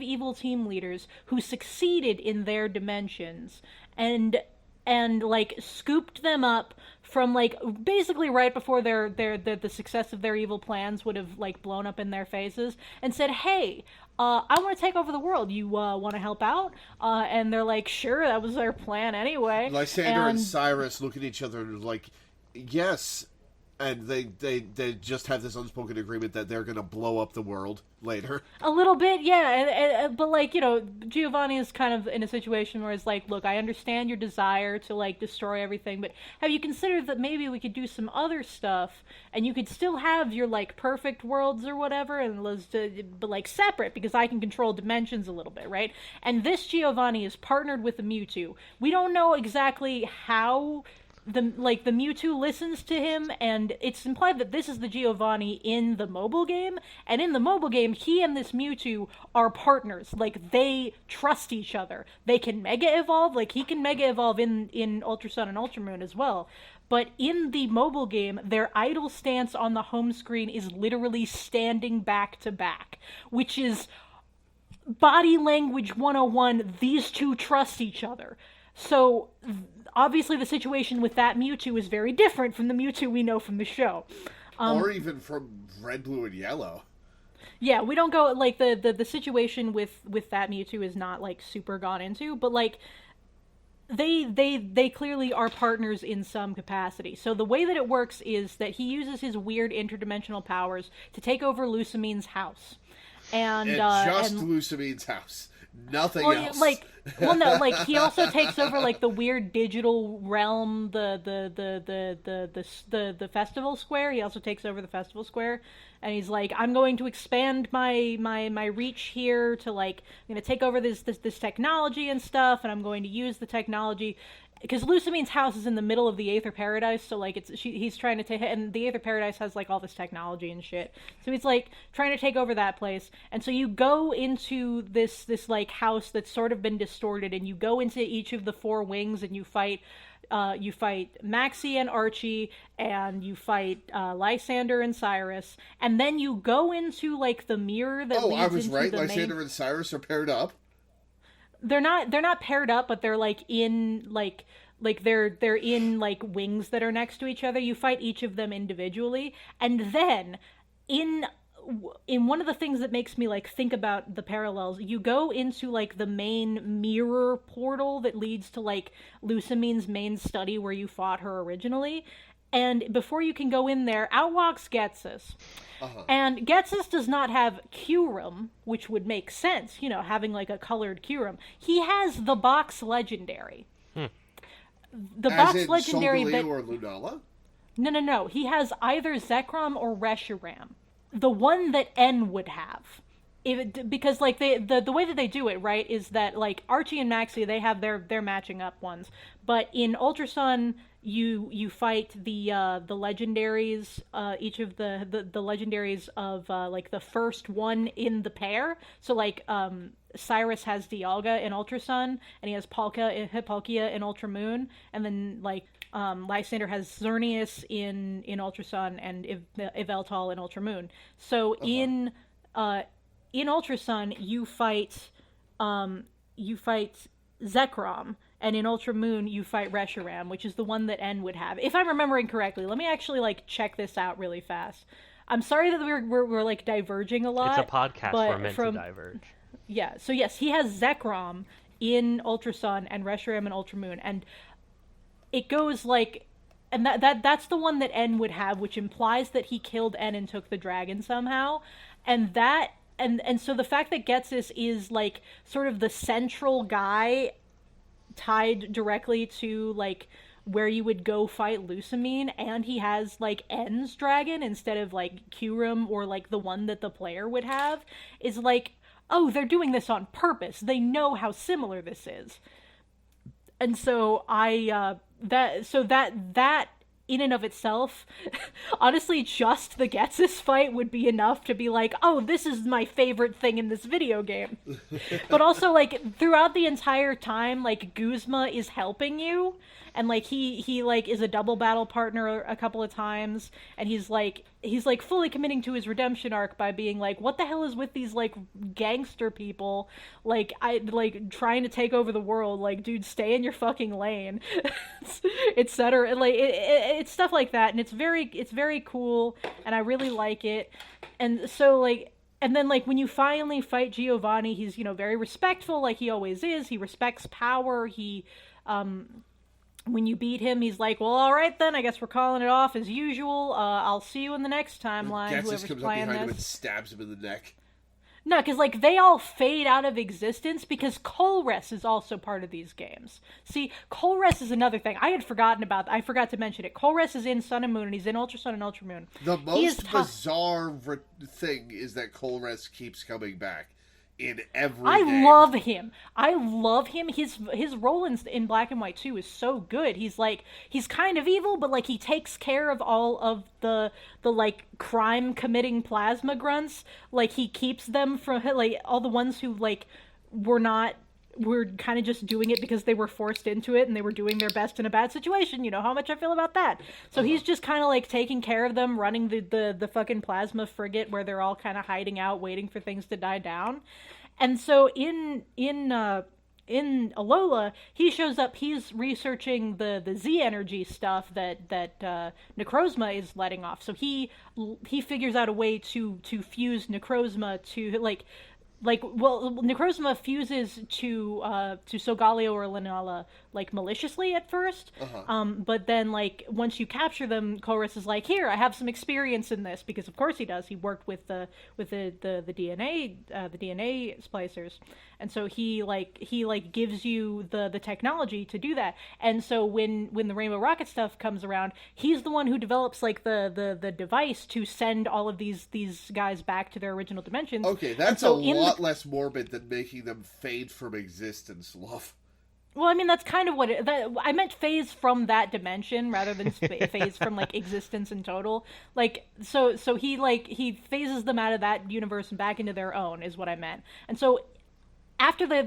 evil team leaders who succeeded in their dimensions, and and like scooped them up from like basically right before the success of their evil plans would have like blown up in their faces, and said, "Hey, I want to take over the world. You want to help out?" And they're like, "Sure, that was our plan anyway." Lysander and Cyrus look at each other and like, "Yes," and they just have this unspoken agreement that they're gonna blow up the world later. A little bit, yeah, but like, you know, Giovanni is kind of in a situation where it's like, look, I understand your desire to like destroy everything, but have you considered that maybe we could do some other stuff, and you could still have your like perfect worlds or whatever, and but like separate, because I can control dimensions a little bit, right? And this Giovanni is partnered with the Mewtwo. We don't know exactly how the Mewtwo listens to him, and it's implied that this is the Giovanni in the mobile game, and in the mobile game he and this Mewtwo are partners. Like, they trust each other. They can mega evolve, like he can mega evolve in Ultra Sun and Ultra Moon as well, but in the mobile game their idle stance on the home screen is literally standing back to back, which is body language 101. These two trust each other. So obviously the situation with that Mewtwo is very different from the Mewtwo we know from the show. Or even from Red, Blue, and Yellow. Yeah, we don't go, like, the situation with that Mewtwo is not, like, super gone into, but, like, they clearly are partners in some capacity. So the way that it works is that he uses his weird interdimensional powers to take over Lucamine's house. And Lucamine's house. Nothing else. Like, well, no, like he also takes over like the weird digital realm, the festival square. He also takes over the festival square, and he's like, I'm going to expand my reach here to like, I'm going to take over this technology and stuff, and I'm going to use the technology. Because Lucamine's house is in the middle of the Aether Paradise, so like he's trying to take, and the Aether Paradise has like all this technology and shit. So he's like trying to take over that place, and so you go into this like house that's sort of been distorted, and you go into each of the four wings, and you fight Maxie and Archie, and you fight Lysander and Cyrus, and then you go into like the mirror that leads into the main... Oh, I was right. Lysander and Cyrus are paired up. They're not paired up, but they're like in like they're in like wings that are next to each other. You fight each of them individually, and then in one of the things that makes me like think about the parallels, you go into like the main mirror portal that leads to like Lucamine's main study where you fought her originally. And before you can go in there, out walks Ghetsis. Uh-huh. And Ghetsis does not have Kyurem, which would make sense, you know, having like a colored Kyurem. He has the box legendary. The box legendary that... or Lunala? No. He has either Zekrom or Reshiram. The one that N would have. Because like the way that they do it, right, is that like Archie and Maxie, they have their matching up ones. But in Ultra Sun, you fight the legendaries, each of the legendaries of like the first one in the pair. So like Cyrus has Dialga in Ultra Sun, and he has Palkia in Ultra Moon, and then like Lysander has Xerneas in Ultra Sun and Yveltal in Ultra Moon. So in Ultra Sun you fight Zekrom, and in Ultra Moon you fight Reshiram, which is the one that N would have. If I'm remembering correctly, let me actually like check this out really fast. I'm sorry that we're like diverging a lot. It's a podcast, we're meant to diverge. Yeah, so yes, he has Zekrom in Ultra Sun and Reshiram in Ultra Moon, and it goes like, and that's the one that N would have, which implies that he killed N and took the dragon somehow, and that. And so the fact that Ghetsis is, like, sort of the central guy tied directly to, like, where you would go fight Lucamine, and he has, like, N's dragon instead of, like, Kyurem or, like, the one that the player would have, is like, oh, they're doing this on purpose. They know how similar this is. And so that in and of itself, honestly, just the Ghetsis fight would be enough to be like, oh, this is my favorite thing in this video game. But also, like, throughout the entire time, like, Guzma is helping you, and like he like is a double battle partner a couple of times, and he's like fully committing to his redemption arc by being like, what the hell is with these like gangster people, like I like trying to take over the world, like dude, stay in your fucking lane, etc. And like it's stuff like that, and it's very cool, and I really like it. And so like, and then like when you finally fight Giovanni, he's, you know, very respectful, like he always is. He respects power. He when you beat him, he's like, well, all right then, I guess we're calling it off as usual. I'll see you in the next timeline. Whoever's comes up behind him and stabs him in the neck. No, because, like, they all fade out of existence because Colress is also part of these games. See, Colress is another thing. I had forgotten about. I forgot to mention it. Colress is in Sun and Moon, and he's in Ultra Sun and Ultra Moon. The most bizarre thing is that Colress keeps coming back in every game. love him. I love him. His role in Black and White 2 is so good. He's like, he's kind of evil, but like he takes care of all of the like crime committing plasma grunts. Like he keeps them from like all the ones who like were kind of just doing it because they were forced into it and they were doing their best in a bad situation. You know how much I feel about that. So he's just kind of like taking care of them, running the fucking plasma frigate where they're all kind of hiding out, waiting for things to die down. And so in Alola, he shows up. He's researching the Z energy stuff that Necrozma is letting off. So he figures out a way to fuse Necrozma to Necrozma fuses to Solgaleo or Lunala like maliciously at first, but then like once you capture them, Colress is like, here, I have some experience in this, because of course he does. He worked with the DNA splicers, and so he gives you the technology to do that. And so when the Rainbow Rocket stuff comes around, he's the one who develops like the device to send all of these guys back to their original dimensions. Okay, that's a lot less morbid than making them fade from existence, love. Well, I mean, that's kind of what I meant, phase from that dimension rather than phase from like existence in total. Like, so he phases them out of that universe and back into their own is what I meant. And so after the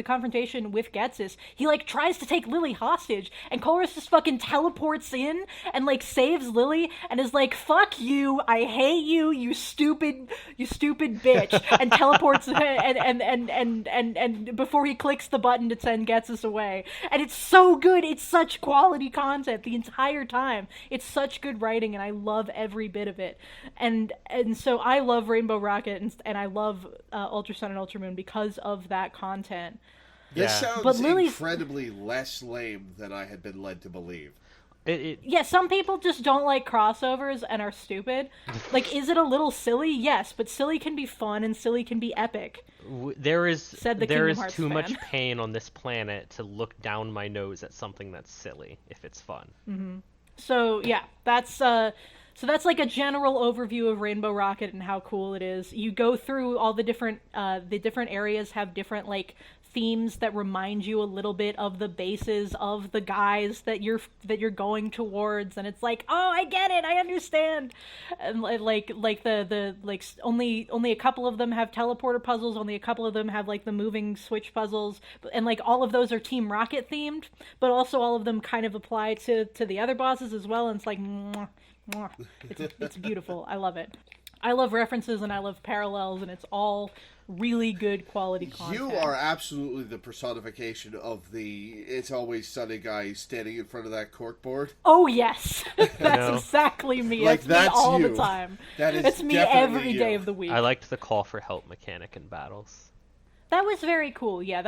confrontation with Getsis, he like tries to take Lily hostage, and Colress just fucking teleports in and like saves Lily and is like, "Fuck you! I hate you! You stupid bitch!" and teleports and before he clicks the button to send Getsis away. And it's so good. It's such quality content the entire time. It's such good writing, and I love every bit of it. And so I love Rainbow Rocket and I love Ultra Sun and Ultra Moon because of that content. This sounds incredibly less lame than I had been led to believe. Yeah, some people just don't like crossovers and are stupid. Like, is it a little silly? Yes, but silly can be fun and silly can be epic. There is too much pain on this planet to look down my nose at something that's silly if it's fun. Mm-hmm. So yeah, that's like a general overview of Rainbow Rocket and how cool it is. You go through all the different areas have different like themes that remind you a little bit of the bases of the guys that you're going towards, and it's like, oh, I get it, I understand. And like only a couple of them have teleporter puzzles, only a couple of them have like the moving switch puzzles, and like all of those are Team Rocket themed, but also all of them kind of apply to the other bosses as well, and it's like, mwah, mwah. It's beautiful. I love it. I love references and I love parallels, and it's all really good quality content. You are absolutely the personification of the It's Always Sunny guy standing in front of that corkboard. Oh, yes. That's exactly me. Like, it's that's me all you. the time. That is it's me every day of the week. I liked the call for help mechanic in battles. That was very cool. Yeah,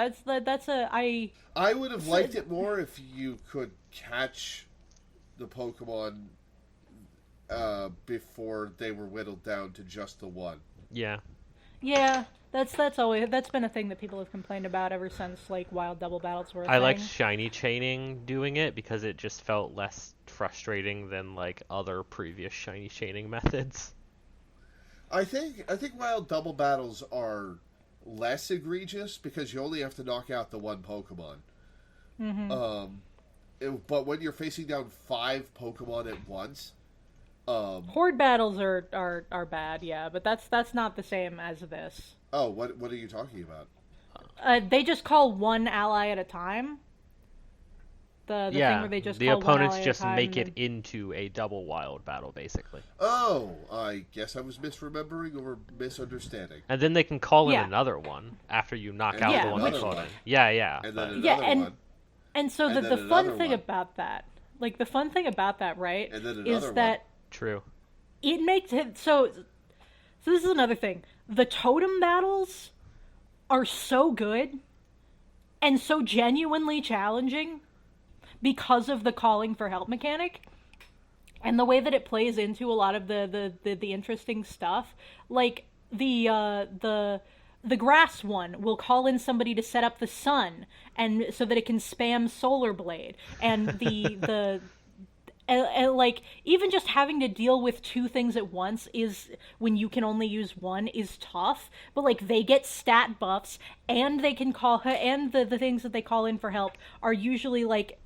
I would have liked it more if you could catch the Pokemon before they were whittled down to just the one. Yeah. Yeah, that's been a thing that people have complained about ever since like Wild Double Battles were a thing. I liked shiny chaining doing it because it just felt less frustrating than like other previous shiny chaining methods. I think Wild Double Battles are less egregious because you only have to knock out the one Pokemon. Mm-hmm. But when you're facing down 5 Pokemon at once, Horde battles are bad, yeah, but that's not the same as this. Oh, what are you talking about? They just call one ally at a time. The thing Yeah, where they just the call one opponents ally at a just time make and it into a double wild battle, basically. Oh, I guess I was misremembering or misunderstanding. And then they can call in Yeah. another one after you knock And out then the one another they called one. in. Yeah. And then But another Yeah, one. And so And the then fun another thing one. about that, like the fun thing about that, right, And then is another that true. it makes it so this is another thing. The totem battles are so good and so genuinely challenging because of the calling for help mechanic and the way that it plays into a lot of the interesting stuff. Like the grass one will call in somebody to set up the sun and so that it can spam solar blade, and and like even just having to deal with two things at once is, when you can only use one, is tough. But like they get stat buffs and they can call her, and the things that they call in for help are usually like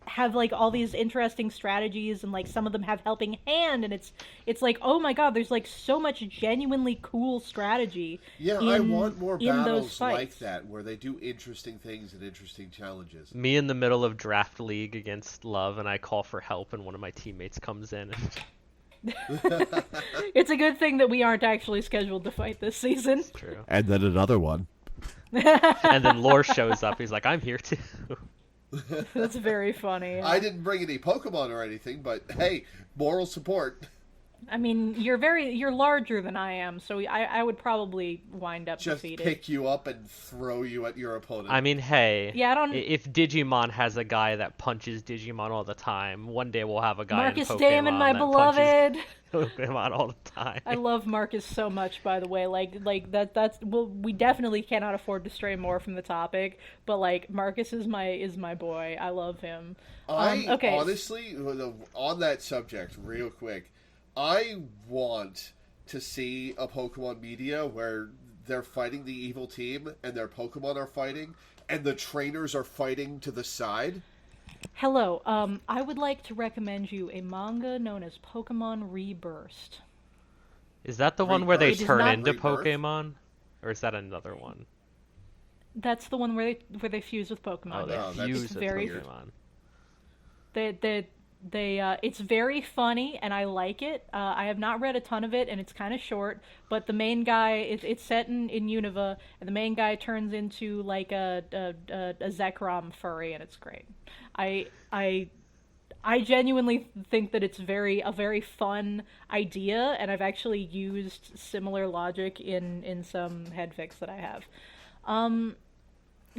have like all these interesting strategies, and like some of them have helping hand, and it's like, oh my god, there's like so much genuinely cool strategy. Yeah, I want more in those battles like fights. that where they do interesting things and interesting challenges. Me in the middle of draft league against Love, and I call for help, and one of my teammates comes in. It's a good thing that we aren't actually scheduled to fight this season. True. And then another one. And then Lore shows up. He's like, I'm here too. That's very funny. I didn't bring any Pokemon or anything, but hey, moral support. I mean, you're larger than I am, so I would probably wind up Just defeated. pick you up and throw you at your opponent. I mean, hey. Yeah, I don't. If Digimon has a guy that punches Digimon all the time, one day we'll have a guy Marcus in Pokemon Damon, my that beloved. punches Pokemon all the time. I love Marcus so much, by the way. Like that's well, we definitely cannot afford to stray more from the topic, but like Marcus is my boy. I love him. Okay. Honestly, on that subject, real quick, I want to see a Pokemon media where they're fighting the evil team and their Pokemon are fighting and the trainers are fighting to the side. Hello. I would like to recommend you a manga known as Pokemon Rebirth. Is that the one where they Rebirth? It is turn not- into Rebirth? Pokemon? Or is that another one? That's the one where they fuse with Oh, Pokemon. they that's fuse it's with very Pokemon. it's very funny and I like it. I have not read a ton of it and it's kind of short, but the main guy it's set in Unova, and the main guy turns into like a Zekrom furry, and it's great. I genuinely think that it's a very fun idea, and I've actually used similar logic in some headfics that I have.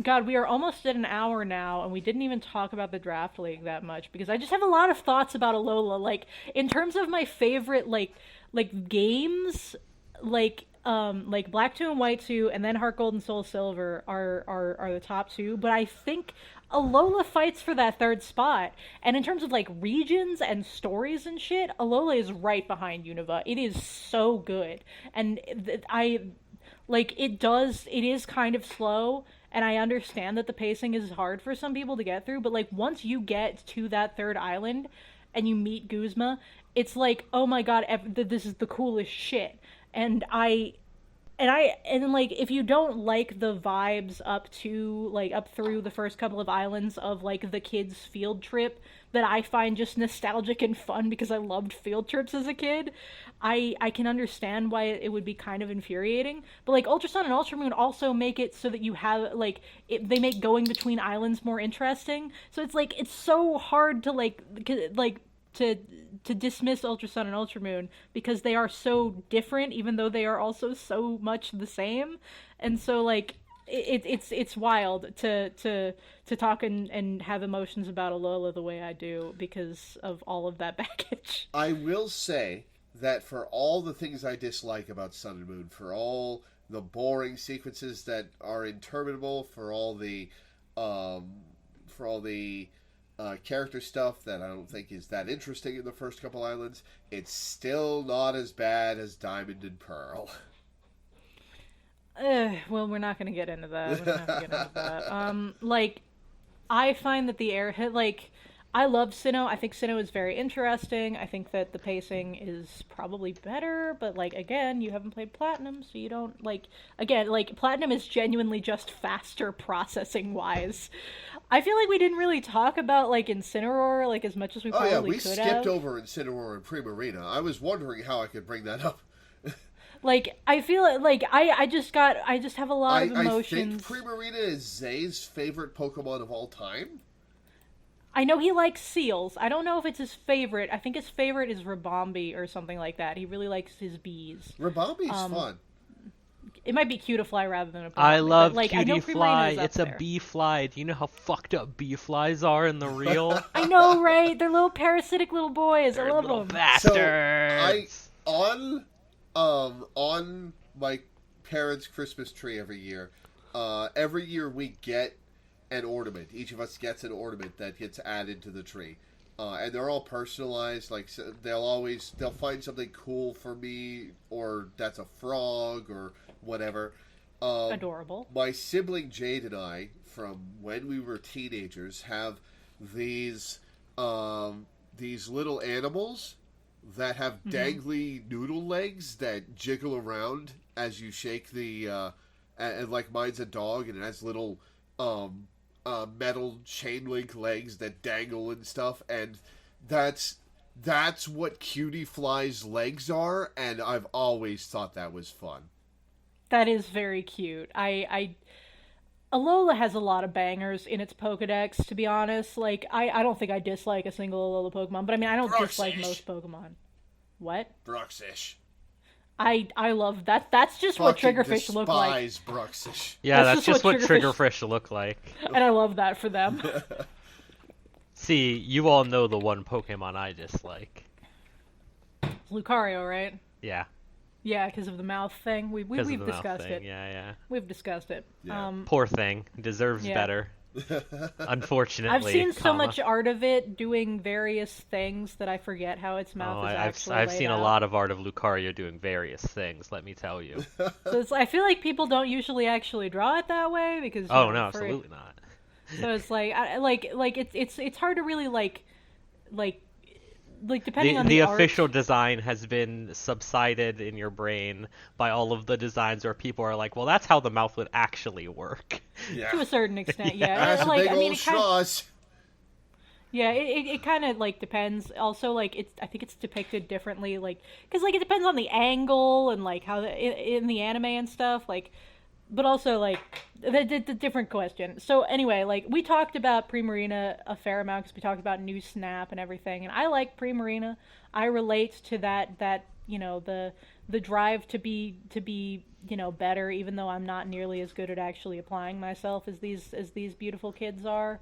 God, we are almost at an hour now, and we didn't even talk about the draft league that much because I just have a lot of thoughts about Alola. Like in terms of my favorite like games, like Black 2 and White 2, and then Heart Gold and Soul Silver are the top two. But I think Alola fights for that third spot. And in terms of like regions and stories and shit, Alola is right behind Unova. It is so good, and it is kind of slow. And I understand that the pacing is hard for some people to get through, but like once you get to that third island and you meet Guzma, it's like, oh my god, this is the coolest shit. And like if you don't like the vibes up through the first couple of islands of like the kids' field trip that I find just nostalgic and fun because I loved field trips as a kid, I can understand why it would be kind of infuriating. But like Ultra Sun and Ultra Moon also make it so that you have like they make going between islands more interesting. So it's like it's so hard to to dismiss Ultra Sun and Ultra Moon because they are so different, even though they are also so much the same. And so like it's wild to talk and have emotions about Alola the way I do because of all of that baggage. I will say that for all the things I dislike about Sun and Moon, for all the boring sequences that are interminable, for all the character stuff that I don't think is that interesting in the first couple islands, it's still not as bad as Diamond and Pearl. Well, we're not gonna get into that. Like, I find that the air, like, I love Sinnoh. I think Sinnoh is very interesting. I think that the pacing is probably better, but like again, you haven't played Platinum, so you don't like again, like Platinum is genuinely just faster processing wise. I feel like we didn't really talk about like Incineroar like as much as we probably could have. We skipped over Incineroar and Primarina. I was wondering how I could bring that up. Like I feel like I just have a lot of emotions. I think Primarina is Zay's favorite Pokemon of all time. I know he likes seals. I don't know if it's his favorite. I think his favorite is Ribombee or something like that. He really likes his bees. Ribombee's fun. It might be Cutiefly rather than a Ribombee. I love like, Cutiefly. It's a bee fly. Do you know how fucked up bee fly are in the real? I know, right? They're little parasitic little boys. I love them. Bastards. So on my parents' Christmas tree every year we get an ornament. Each of us gets an ornament that gets added to the tree. And they're all personalized. Like, they'll find something cool for me, or that's a frog, or whatever. Adorable. My sibling Jade and I, from when we were teenagers, have these little animals that have dangly noodle legs that jiggle around as you shake the... and like mine's a dog, and it has little... metal chain link legs that dangle and stuff, and that's what Cutiefly's legs are, and I've always thought that was fun. That is very cute. Alola has a lot of bangers in its Pokedex, to be honest. Like, I don't think I dislike a single Alola Pokemon, but I mean, I don't dislike most Pokemon. What? Bruxish. I love that. That's just what Triggerfish look like. Bruxish. Yeah, that's just what Triggerfish look like. And I love that for them. See, you all know the one Pokemon I dislike. Lucario, right? Yeah. Yeah, because of the mouth thing. We've discussed it. Yeah. We've discussed it. Yeah. Poor thing. Deserves better. Unfortunately. I've seen so much art of it doing various things that I forget how its mouth is actually I've laid seen out. a lot of art of Lucario doing various things, let me tell you. So I feel like people don't usually actually draw it that way because no, absolutely not. So it's like it's hard to really like depending on the official art. design has been subsided in your brain by all of the designs where people are like, well, that's how the mouth would actually work. Yeah. To a certain extent, yeah. That's like, big old straws. Yeah, it kind of like depends. Also, like I think it's depicted differently, like because like it depends on the angle and like how in the anime and stuff, like. But also, like, the different question. So, anyway, like, we talked about Primarina a fair amount because we talked about New Snap and everything. And I like Primarina. I relate to that you know, the drive to be you know, better, even though I'm not nearly as good at actually applying myself as these beautiful kids are.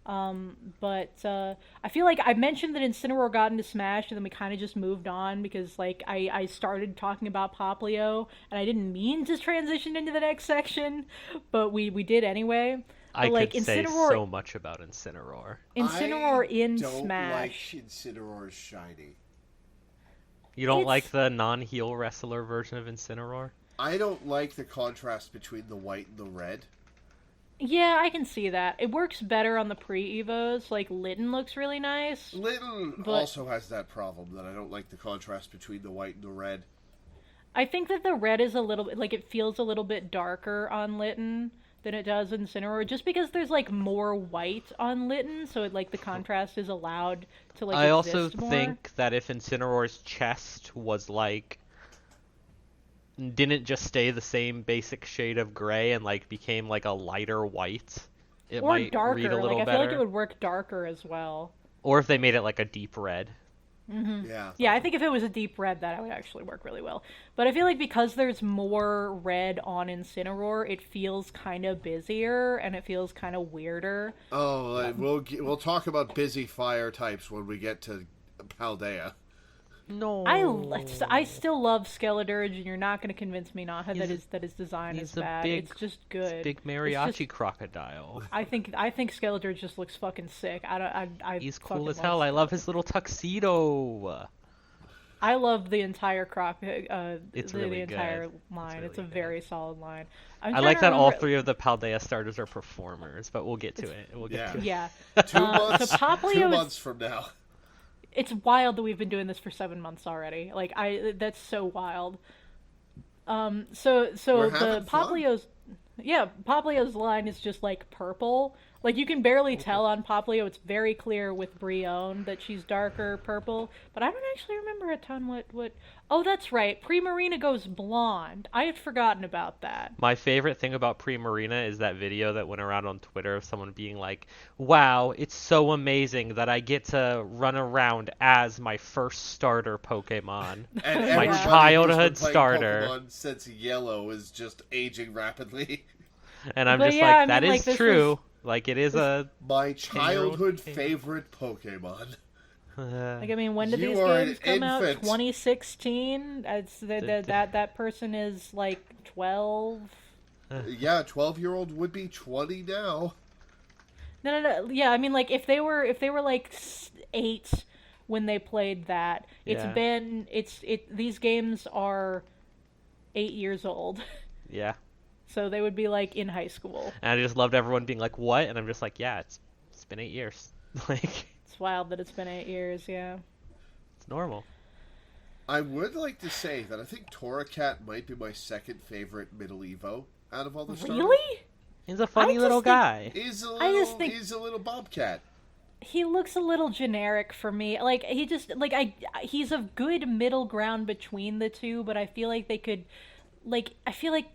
But I feel like I mentioned that Incineroar got into Smash, and then we kind of just moved on because, like, I started talking about Poplio, and I didn't mean to transition into the next section, but we did anyway. I like, could say so much about Incineroar. Incineroar in Smash. I don't like Incineroar's shiny. You don't like the non-heal wrestler version of Incineroar? I don't like the contrast between the white and the red. Yeah, I can see that. It works better on the pre-Evos. Like, Litten looks really nice. Litten also has that problem, that I don't like the contrast between the white and the red. I think that the red is a little bit, like, it feels a little bit darker on Litten than it does in Incineroar, just because there's, like, more white on Litten, so, the contrast is allowed to, like, I exist also more. think that if Incineroar's chest was, like, didn't just stay the same basic shade of gray and like became like a lighter white, it or might darker. read a little I better. feel like it would work darker as well. Or if they made it like a deep red. Mm-hmm. Yeah. Yeah, I think if it was a deep red, that would actually work really well. But I feel like because there's more red on Incineroar, it feels kind of busier and it feels kind of weirder. Oh, we'll talk about busy fire types when we get to Paldea. No, I still love Skeledirge, and you're not going to convince me not that his design is bad. It's just good. Big mariachi crocodile. I think Skeledirge just looks fucking sick. He's cool as hell. I love his little tuxedo. I love the entire It's the really entire good. line. It's It's a really very solid line. I'm I trying like to that all remember- 3 of the Paldea starters are performers, but we'll get to it. We'll get Yeah. to it. Yeah. 2 months. So Poplio 2 is- months from now. It's wild that we've been doing this for 7 months already. Like that's so wild. So We're the having fun. Poplio's line is just like purple. Like you can barely tell on Poplio. It's very clear with Brione that she's darker purple. But I don't actually remember a ton what. Oh, that's right. Primarina goes blonde. I had forgotten about that. My favorite thing about Primarina is that video that went around on Twitter of someone being like, "Wow, it's so amazing that I get to run around as my first starter Pokemon." And My everybody who's been childhood playing starter. Pokemon since Yellow is just aging rapidly. And I'm But just yeah, like, I that mean, is like, this true. was- Like, it is a... My childhood Pokemon. favorite Pokemon. Like I mean, when did You these are games an come out? infant. 2016. It's that person is like 12. Yeah, 12-year-old would be 20 now. No. Yeah, I mean, like if they were like 8 when they played that, these games are 8 years old, Yeah. so they would be like in high school. And I just loved everyone being like, what? And I'm just like, yeah, it's been 8 years. Like, It's wild that it's been 8 years. Yeah. it's normal. I would like to say that I think Torracat might be my second favorite middle Evo out of all the starters. Really? He's a funny just little think- guy. He's a I little, just think- he's a little bobcat. He looks a little generic for me. Like he just like he's a good middle ground between the two, but I feel like they could I feel like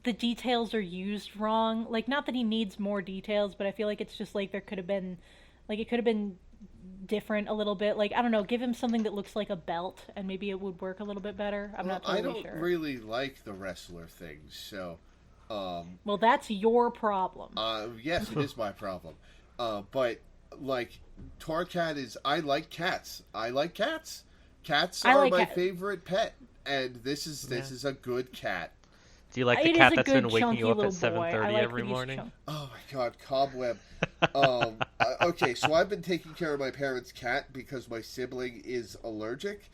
the details are used wrong. Like not that he needs more details, but I feel like it's just like there could have been it could have been different a little bit. Like I don't know, give him something that looks like a belt and maybe it would work a little bit better. I'm not totally I don't sure. really like the wrestler things, so Well, that's your problem. yes, it is my problem. But like Torracat is, I like cats. Cats I are like my cat- favorite pet, and this is a good cat. Do you like the It is cat a that's good, been waking chunky you up little at 7:30 boy. I like every that he's morning? chunk- Oh my god, Cobweb. Okay, so I've been taking care of my parents' cat because my sibling is allergic.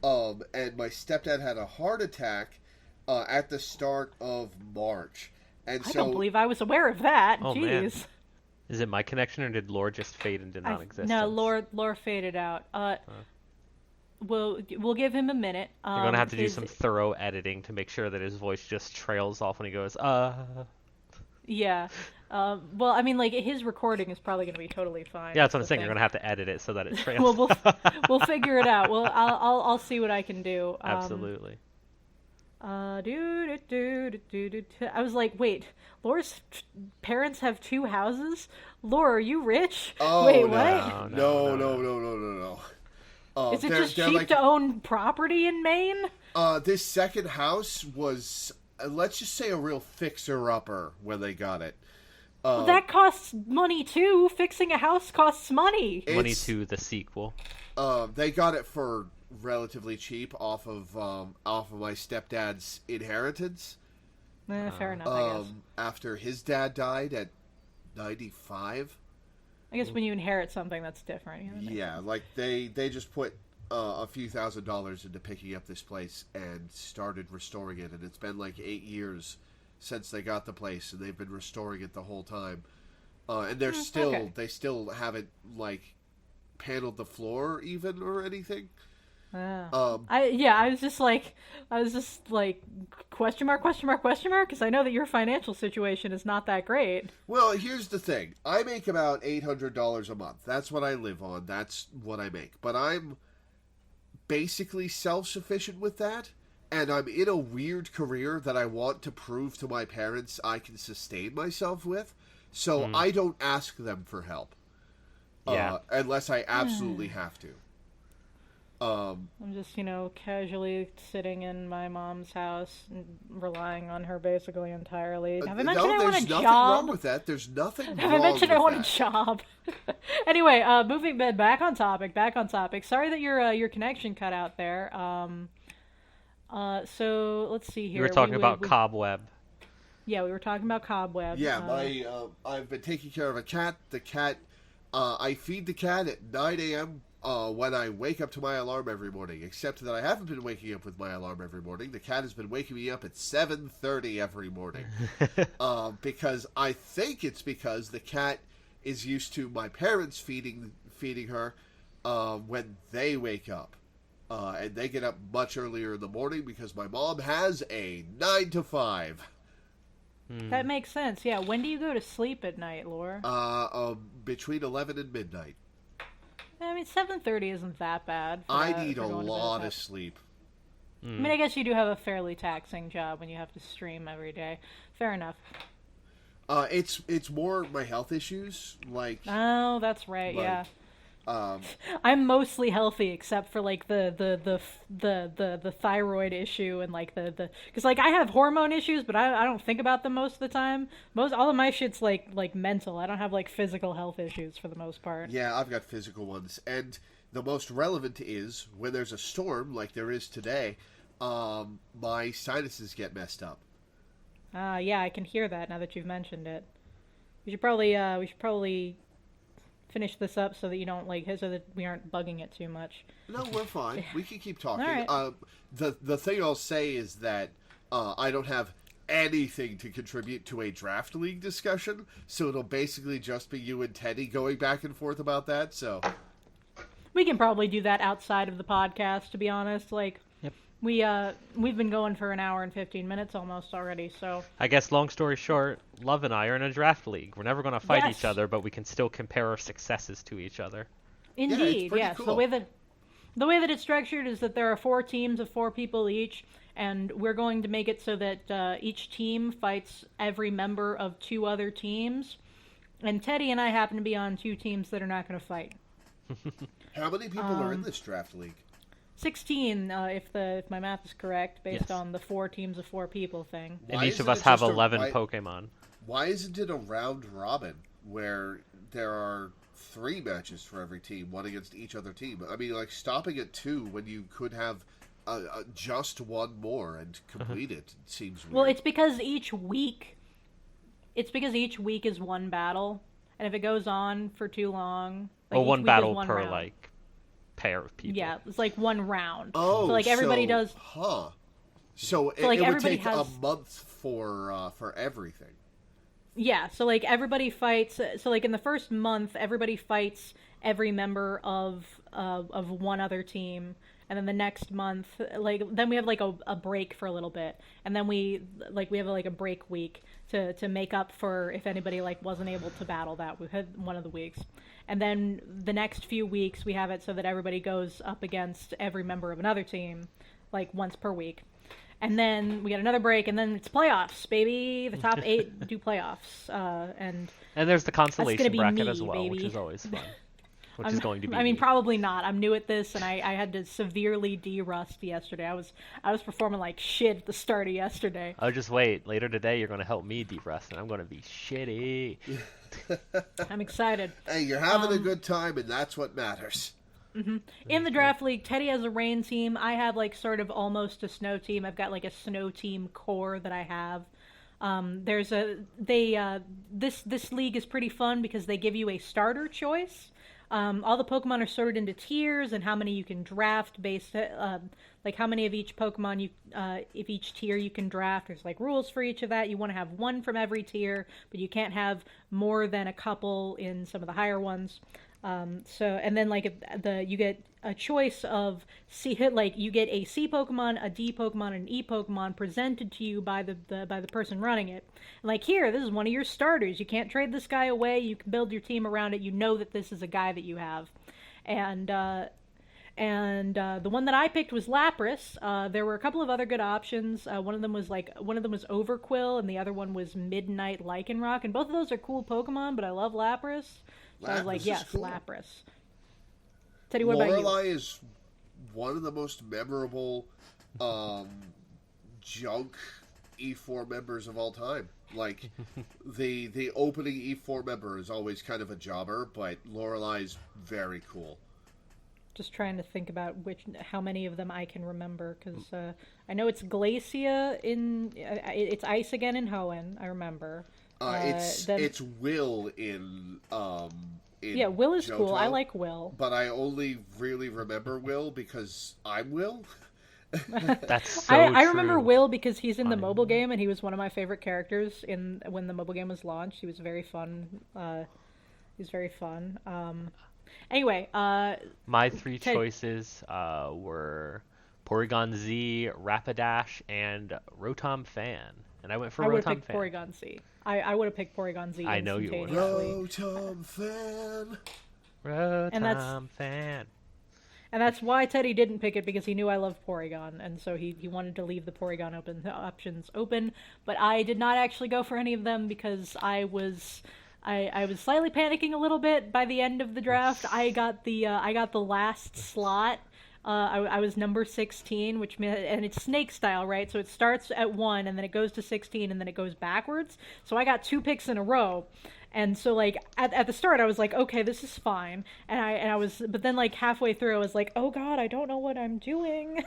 And my stepdad had a heart attack at the start of March. And I so don't believe I was aware of that. Oh, Jeez. man. Is it my connection, or did lore just fade into non-existence? No, lore faded out. We'll give him a minute. You're gonna have to do some thorough editing to make sure that his voice just trails off when he goes, Yeah. Well, I mean, like his recording is probably gonna be totally fine. Yeah, that's what I'm the saying. thing. You're gonna have to edit it so that it trails. Well, we'll figure it out. Well, I'll see what I can do. Absolutely. I was like, wait, Laura's parents have 2 houses? Laura, are you rich? Oh, wait, no. what? No. Is it they're- just they're cheap like- to own property in Maine? This second house was, let's just say, a real fixer-upper when they got it. Well, that costs money too. Fixing a house costs money. Money It's- to the sequel. They got it for relatively cheap off of my stepdad's inheritance. Fair enough, I guess. After his dad died at 95. I guess when you inherit something, that's different. You know what I mean? Yeah, like they just put a few $1,000s into picking up this place and started restoring it, and it's been like 8 years since they got the place, and they've been restoring it the whole time. And they're okay. they still haven't like paneled the floor even or anything. I was just like question mark, because I know that your financial situation is not that great. Well, here's the thing. I make about $800 a month. That's what I live on. That's what I make. But I'm basically self-sufficient with that. And I'm in a weird career that I want to prove to my parents I can sustain myself with. So I don't ask them for help. Yeah. Unless I absolutely have to. I'm just, casually sitting in my mom's house and relying on her basically entirely. Have I mentioned I want a there's nothing job? wrong with that. There's nothing wrong Have I mentioned with I want that. a job? Anyway, moving back on topic. Sorry that your connection cut out there. So let's see here. You were talking about Cobweb. Yeah, we were talking about Cobweb. Yeah, I've been taking care of a cat. The cat, I feed the cat at 9 a.m. when I wake up to my alarm every morning, except that I haven't been waking up with my alarm every morning. The cat has been waking me up at 7:30 every morning. Because I think it's because the cat is used to my parents feeding her when they wake up. And they get up much earlier in the morning because my mom has a 9 to 5. That makes sense. Yeah. When do you go to sleep at night, Laura? Between 11 and midnight. I mean, 7:30 isn't that bad. I need a lot of sleep. I mean, I guess you do have a fairly taxing job when you have to stream every day. Fair enough. It's more my health issues, like. Oh, that's right. Yeah. Um, I'm mostly healthy except for like the thyroid issue and like the because like I have hormone issues, but I don't think about them most of the time. All of my shit's like mental. I don't have like physical health issues for the most part. Yeah, I've got physical ones, and the most relevant is when there's a storm like there is today. My sinuses get messed up. Yeah, I can hear that now that you've mentioned it. We should probably finish this up so that you don't so that we aren't bugging it too much. No, we're fine. We can keep talking. All right. The thing I'll say is that I don't have anything to contribute to a draft league discussion, so it'll basically just be you and Teddy going back and forth about that. So we can probably do that outside of the podcast. To be honest, Yep. We've been going for an hour and 15 minutes almost already, so I guess long story short, Love and I are in a draft league. We're never going to fight Yes. each other, but we can still compare our successes to each other. indeed, pretty yes. cool. The way that it's structured is that there are 4 teams of 4 people each, and we're going to make it so that each team fights every member of 2 other teams. And Teddy and I happen to be on 2 teams that are not going to fight. how many people are in this draft league? 16, if my math is correct, based Yes. on the 4 teams of 4 people thing. And Why each of isn't us it have just 11 Pokemon. Why isn't it a round robin where there are 3 matches for every team, one against each other team? I mean, like stopping at 2 when you could have just one more and complete it seems weird. Well, it's because each week is one battle, and if it goes on for too long, Well, each one week is battle one per round. pair of people. Yeah, it's like one round. Oh, so like everybody does. Huh. So it like, would everybody take has- a month for everything. Yeah, so like everybody fights. So like in the first month, everybody fights every member of one other team, and then the next month, then we have like a break for a little bit, and then we have like a break week to make up for if anybody wasn't able to battle that one of the weeks, and then the next few weeks we have it so that everybody goes up against every member of another team, once per week. And then we get another break, and then it's playoffs, baby. The top 8 do playoffs, and there's the consolation be bracket me, as well, baby. which is always fun. Which is going to be. I mean, me. probably not. I'm new at this, and I had to severely de-rust yesterday. I was performing like shit at the start of yesterday. Oh, just wait. Later today, you're going to help me de-rust, and I'm going to be shitty. I'm excited. Hey, you're having a good time, and that's what matters. Mm-hmm. In the draft league, Teddy has a rain team. I have sort of almost a snow team. I've got a snow team core that I have. This league is pretty fun because they give you a starter choice. All the Pokemon are sorted into tiers and how many you can draft based how many of each Pokemon if each tier you can draft. There's rules for each of that. You want to have one from every tier, but you can't have more than a couple in some of the higher ones. And then you get a choice of you get a C Pokemon, a D Pokemon, and an E Pokemon presented to you by the person running it. And here, this is one of your starters. You can't trade this guy away. You can build your team around it. You know that this is a guy that you have. And the one that I picked was Lapras. There were a couple of other good options. One of them was Overquill, and the other one was Midnight Lycanroc. And both of those are cool Pokemon, but I love Lapras. So I was like, yes, cool. Lapras. Teddy, what about you? Lorelei is one of the most memorable junk E4 members of all time. The opening E4 member is always kind of a jobber, but Lorelei's very cool. Just trying to think about how many of them I can remember, because I know it's Glacia it's Ice again in Hoenn, I remember. It's Will in yeah, Will is JoJo, cool. I like Will. but I only really remember Will because I'm Will. That's so I remember true. Will because he's in the mobile game and he was one of my favorite characters when the mobile game was launched. He was very fun. He's very fun. Anyway, My three Ted- choices were Porygon Z, Rapidash, and Rotom Fan. And I went for I would have Rotom picked Fan. Porygon Z. I would have picked Porygon Z. I know you would. instantaneously. Rotom fan. Rotom Fan. And that's why Teddy didn't pick it, because he knew I loved Porygon, and so he wanted to leave the Porygon options open. But I did not actually go for any of them because I was slightly panicking a little bit by the end of the draft. I got the last slot. I was number 16, which meant, and it's snake style, right? So it starts at 1, and then it goes to 16, and then it goes backwards. So I got 2 picks in a row. And so, like, at the start, I was like, okay, this is fine. But then, like, halfway through, I was like, oh god, I don't know what I'm doing.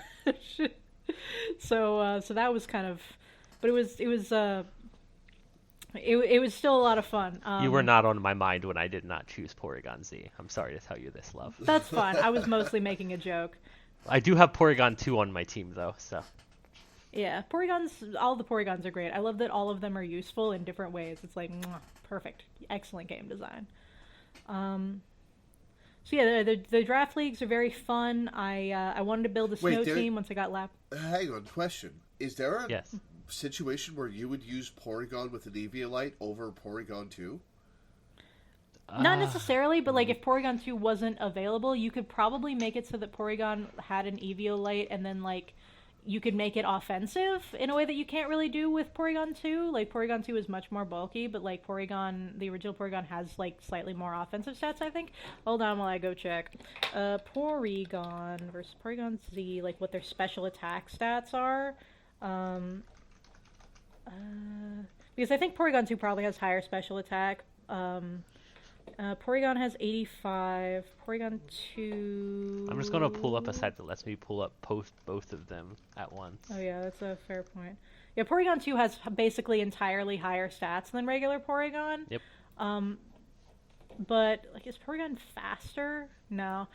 So that was kind of, but it was still a lot of fun. You were not on my mind when I did not choose Porygon Z. I'm sorry to tell you this, love. That's fine. I was mostly making a joke. I do have Porygon 2 on my team, though, so. Yeah, all the Porygons are great. I love that all of them are useful in different ways. It's like, mwah, perfect. Excellent game design. So yeah, the draft leagues are very fun. I wanted to build a snow team once I got lap. Hang on, question. Is there a Yes. situation where you would use Porygon with an Eviolite over Porygon 2? Not necessarily, but like if Porygon 2 wasn't available, you could probably make it so that Porygon had an Eviolite, and then like you could make it offensive in a way that you can't really do with Porygon 2. Like Porygon 2 is much more bulky, but like the original Porygon has like slightly more offensive stats, I think. Hold on while I go check. Porygon versus Porygon Z, like what their special attack stats are. Because I think Porygon 2 probably has higher special attack. Porygon has 85. Porygon 2... I'm just going to pull up a site that lets me pull up both of them at once. Oh yeah, that's a fair point. Yeah, Porygon 2 has basically entirely higher stats than regular Porygon. Yep. But, like, is Porygon faster? No.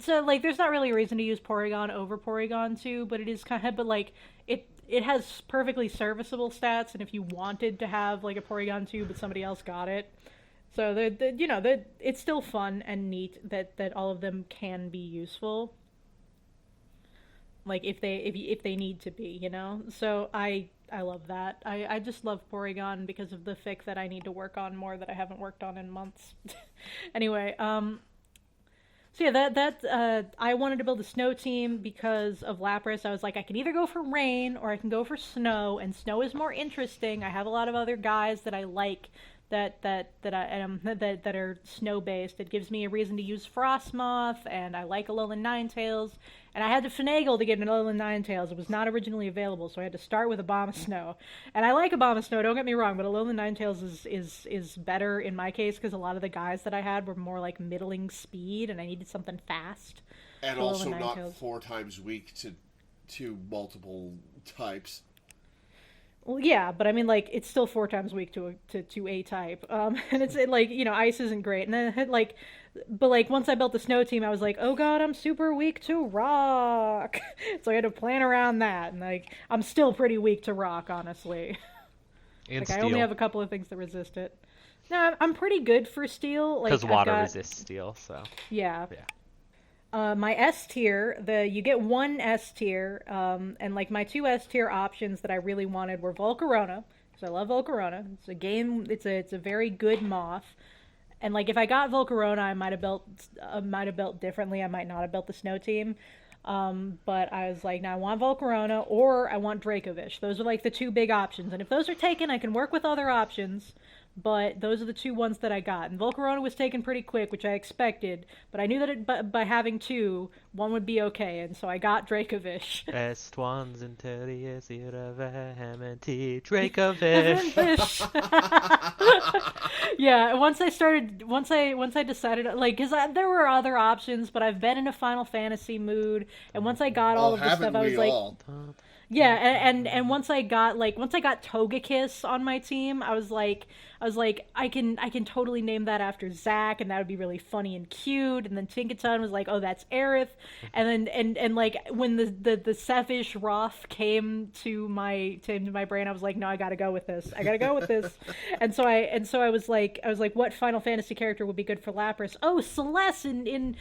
So, like, there's not really a reason to use Porygon over Porygon 2, but it is kind of... But, like, it has perfectly serviceable stats, and if you wanted to have, like, a Porygon 2, but somebody else got it... So it's still fun and neat that all of them can be useful. Like if they need to be, you know. So I love that. I just love Porygon because of the fic that I need to work on more that I haven't worked on in months. Anyway, so yeah, I wanted to build a snow team because of Lapras. I was like, I can either go for rain or I can go for snow, and snow is more interesting. I have a lot of other guys that I like that are snow based. It gives me a reason to use Frostmoth, and I like Alolan Ninetales, and I had to finagle to get an Alolan Ninetales. It was not originally available, so I had to start with Abomasnow. And I like Abomasnow, don't get me wrong, but Alolan Ninetales is better in my case because a lot of the guys that I had were more like middling speed, and I needed something fast. And also not 4 times weak to multiple types. Well, yeah, but I mean, like, it's still 4 times weak to a type. And it's like, you know, ice isn't great. And then, like, but like, once I built the snow team, I was like, oh god, I'm super weak to rock. So I had to plan around that. And, like, I'm still pretty weak to rock, honestly. And like, steel. I only have a couple of things that resist it. No, I'm pretty good for steel. Because water resists steel, so. Yeah. My S tier, you get 1 S tier, and like my 2 S tier options that I really wanted were Volcarona, because I love Volcarona. It's a game. It's a very good moth, and like if I got Volcarona, I might have built differently. I might not have built the snow team, but I was like, now I want Volcarona or I want Dracovish. Those are like the 2 big options, and if those are taken, I can work with other options. But those are the 2 ones that I got. And Volcarona was taken pretty quick, which I expected. But I knew that by having 2, 1 would be okay. And so I got Dracovish. Est ones interiors irrevehementi Dracovish. Yeah, once I decided, like, because there were other options, but I've been in a Final Fantasy mood. And once I got all of the stuff, I was like... Yeah, and once I got Togekiss on my team, I was like I can totally name that after Zach, and that would be really funny and cute. And then Tinkaton was like, oh, that's Aerith. And then and like when the Sephish Roth came to my brain, I was like, no, I gotta go with this. And so I was like, what Final Fantasy character would be good for Lapras? Oh, Celeste in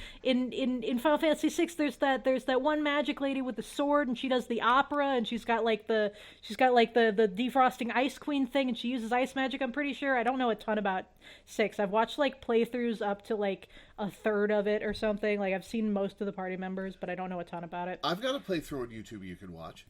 Final Fantasy VI. There's that one magic lady with the sword, and she does the opera, and she's got like the defrosting ice queen thing, and she uses ice magic, I'm pretty sure. I don't know a ton about 6. I've watched like playthroughs up to like a third of it or something. Like I've seen most of the party members, but I don't know a ton about it. I've got a playthrough on YouTube you can watch.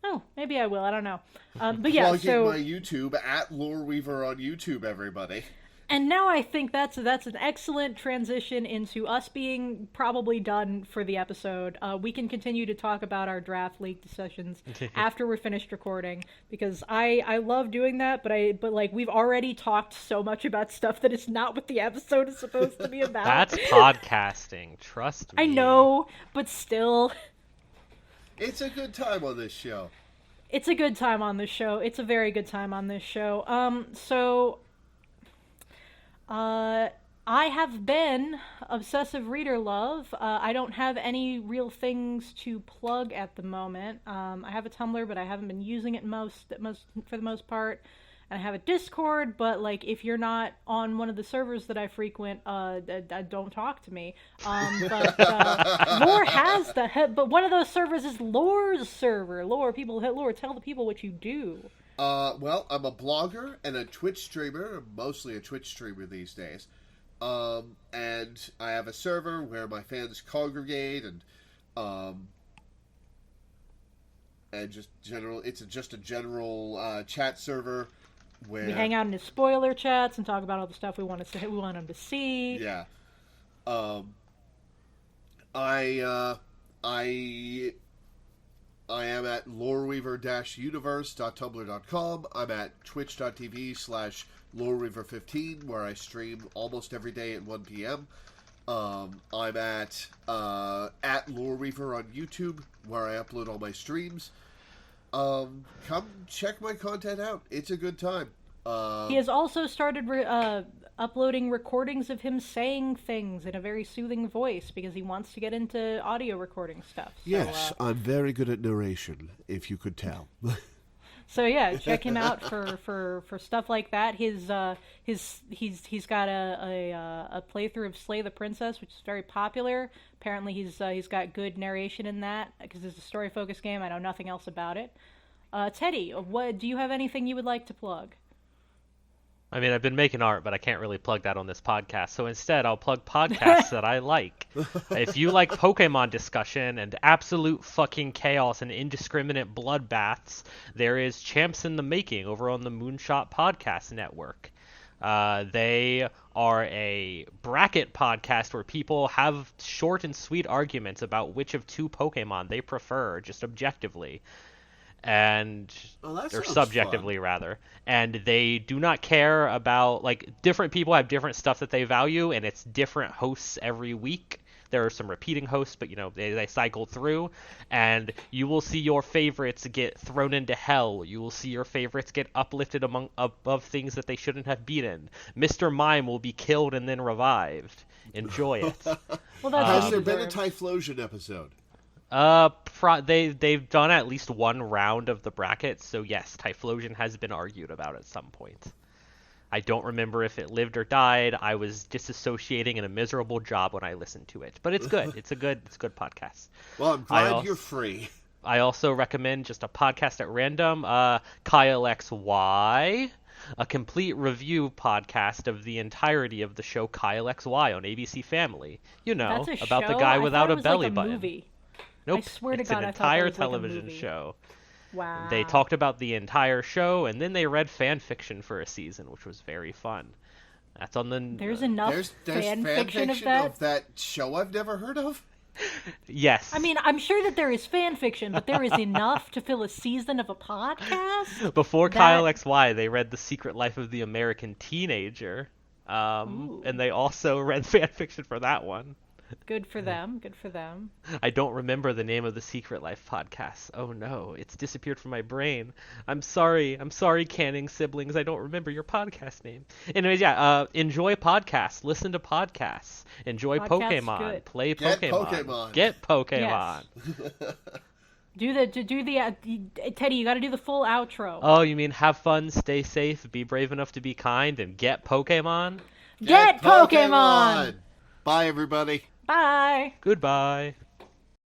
Oh, maybe I will. I don't know. But yeah, Plugging my YouTube at Loreweaver on YouTube, everybody. And now I think that's an excellent transition into us being probably done for the episode. We can continue to talk about our draft league sessions after we're finished recording, because I love doing that, but like we've already talked so much about stuff that is not what the episode is supposed to be about. That's podcasting, trust me. I know, but still. It's a good time on this show. It's a good time on this show. It's a very good time on this show. So I have been Obsessive Reader Love. I don't have any real things to plug at the moment. I have a Tumblr, but I haven't been using it for the most part. And I have a Discord, but like if you're not on one of the servers that I frequent, don't talk to me. But Lore has but one of those servers is Lore's server. Lore, tell the people what you do. Well, I'm a blogger and a Twitch streamer. I'm mostly a Twitch streamer these days. And I have a server where my fans congregate, and it's just a general chat server where we hang out in his spoiler chats and talk about all the stuff we want them to see. Yeah. I am at loreweaver-universe.tumblr.com. I'm at twitch.tv/loreweaver15, where I stream almost every day at 1 p.m. I'm at Loreweaver on YouTube, where I upload all my streams. Come check my content out. It's a good time. He has also started uploading recordings of him saying things in a very soothing voice because he wants to get into audio recording stuff. So, yes, I'm very good at narration, if you could tell. So yeah, check him out for stuff like that. He's got a playthrough of Slay the Princess, which is very popular. Apparently he's got good narration in that because it's a story focused game. I know nothing else about it. Teddy, do you have anything you would like to plug? I mean, I've been making art, but I can't really plug that on this podcast. So instead, I'll plug podcasts that I like. If you like Pokemon discussion and absolute fucking chaos and indiscriminate bloodbaths, there is Champs in the Making over on the Moonshot Podcast Network. They are a bracket podcast where people have short and sweet arguments about which of two Pokemon they prefer, just objectively. And or subjectively fun. Rather, and they do not care about, like, different people have different stuff that they value, and it's different hosts every week. There are some repeating hosts, but they cycle through, and you will see your favorites get thrown into hell. You will see your favorites get uplifted above things that they shouldn't have beaten. Mr. Mime will be killed and then revived. Enjoy it. Well, has there been a Typhlosion episode? They've done at least one round of the brackets, so yes, Typhlosion has been argued about at some point. I don't remember if it lived or died. I was disassociating in a miserable job when I listened to it, but it's good. It's a good podcast. Well, I'm glad you're free. I also recommend just a podcast at random, Kyle XY, a complete review podcast of the entirety of the show Kyle XY on ABC Family. About the guy without a belly button. Movie. Nope, I swear to it's God, an I thought that entire was like a television movie. show. Wow. They talked about the entire show, and then they read fan fiction for a season, which was very fun. That's on the... There's enough there's fan fiction of that show I've never heard of? Yes. I mean, I'm sure that there is fan fiction, but there is enough to fill a season of a podcast? Before Kyle XY, they read The Secret Life of the American Teenager, and they also read fan fiction for that one. Good for them. Good for them. I don't remember the name of the Secret Life podcast. Oh no, it's disappeared from my brain. I'm sorry. I'm sorry, Canning siblings. I don't remember your podcast name. Anyways, yeah, enjoy podcasts. Listen to podcasts. Enjoy Podcast's Pokemon. good. Play Get Pokemon. Pokemon. Get Pokemon. Yes. Do the Teddy, you got to do the full outro. Oh, you mean have fun, stay safe, be brave enough to be kind, and get Pokemon? Get Pokemon! Bye, everybody. Bye. Goodbye.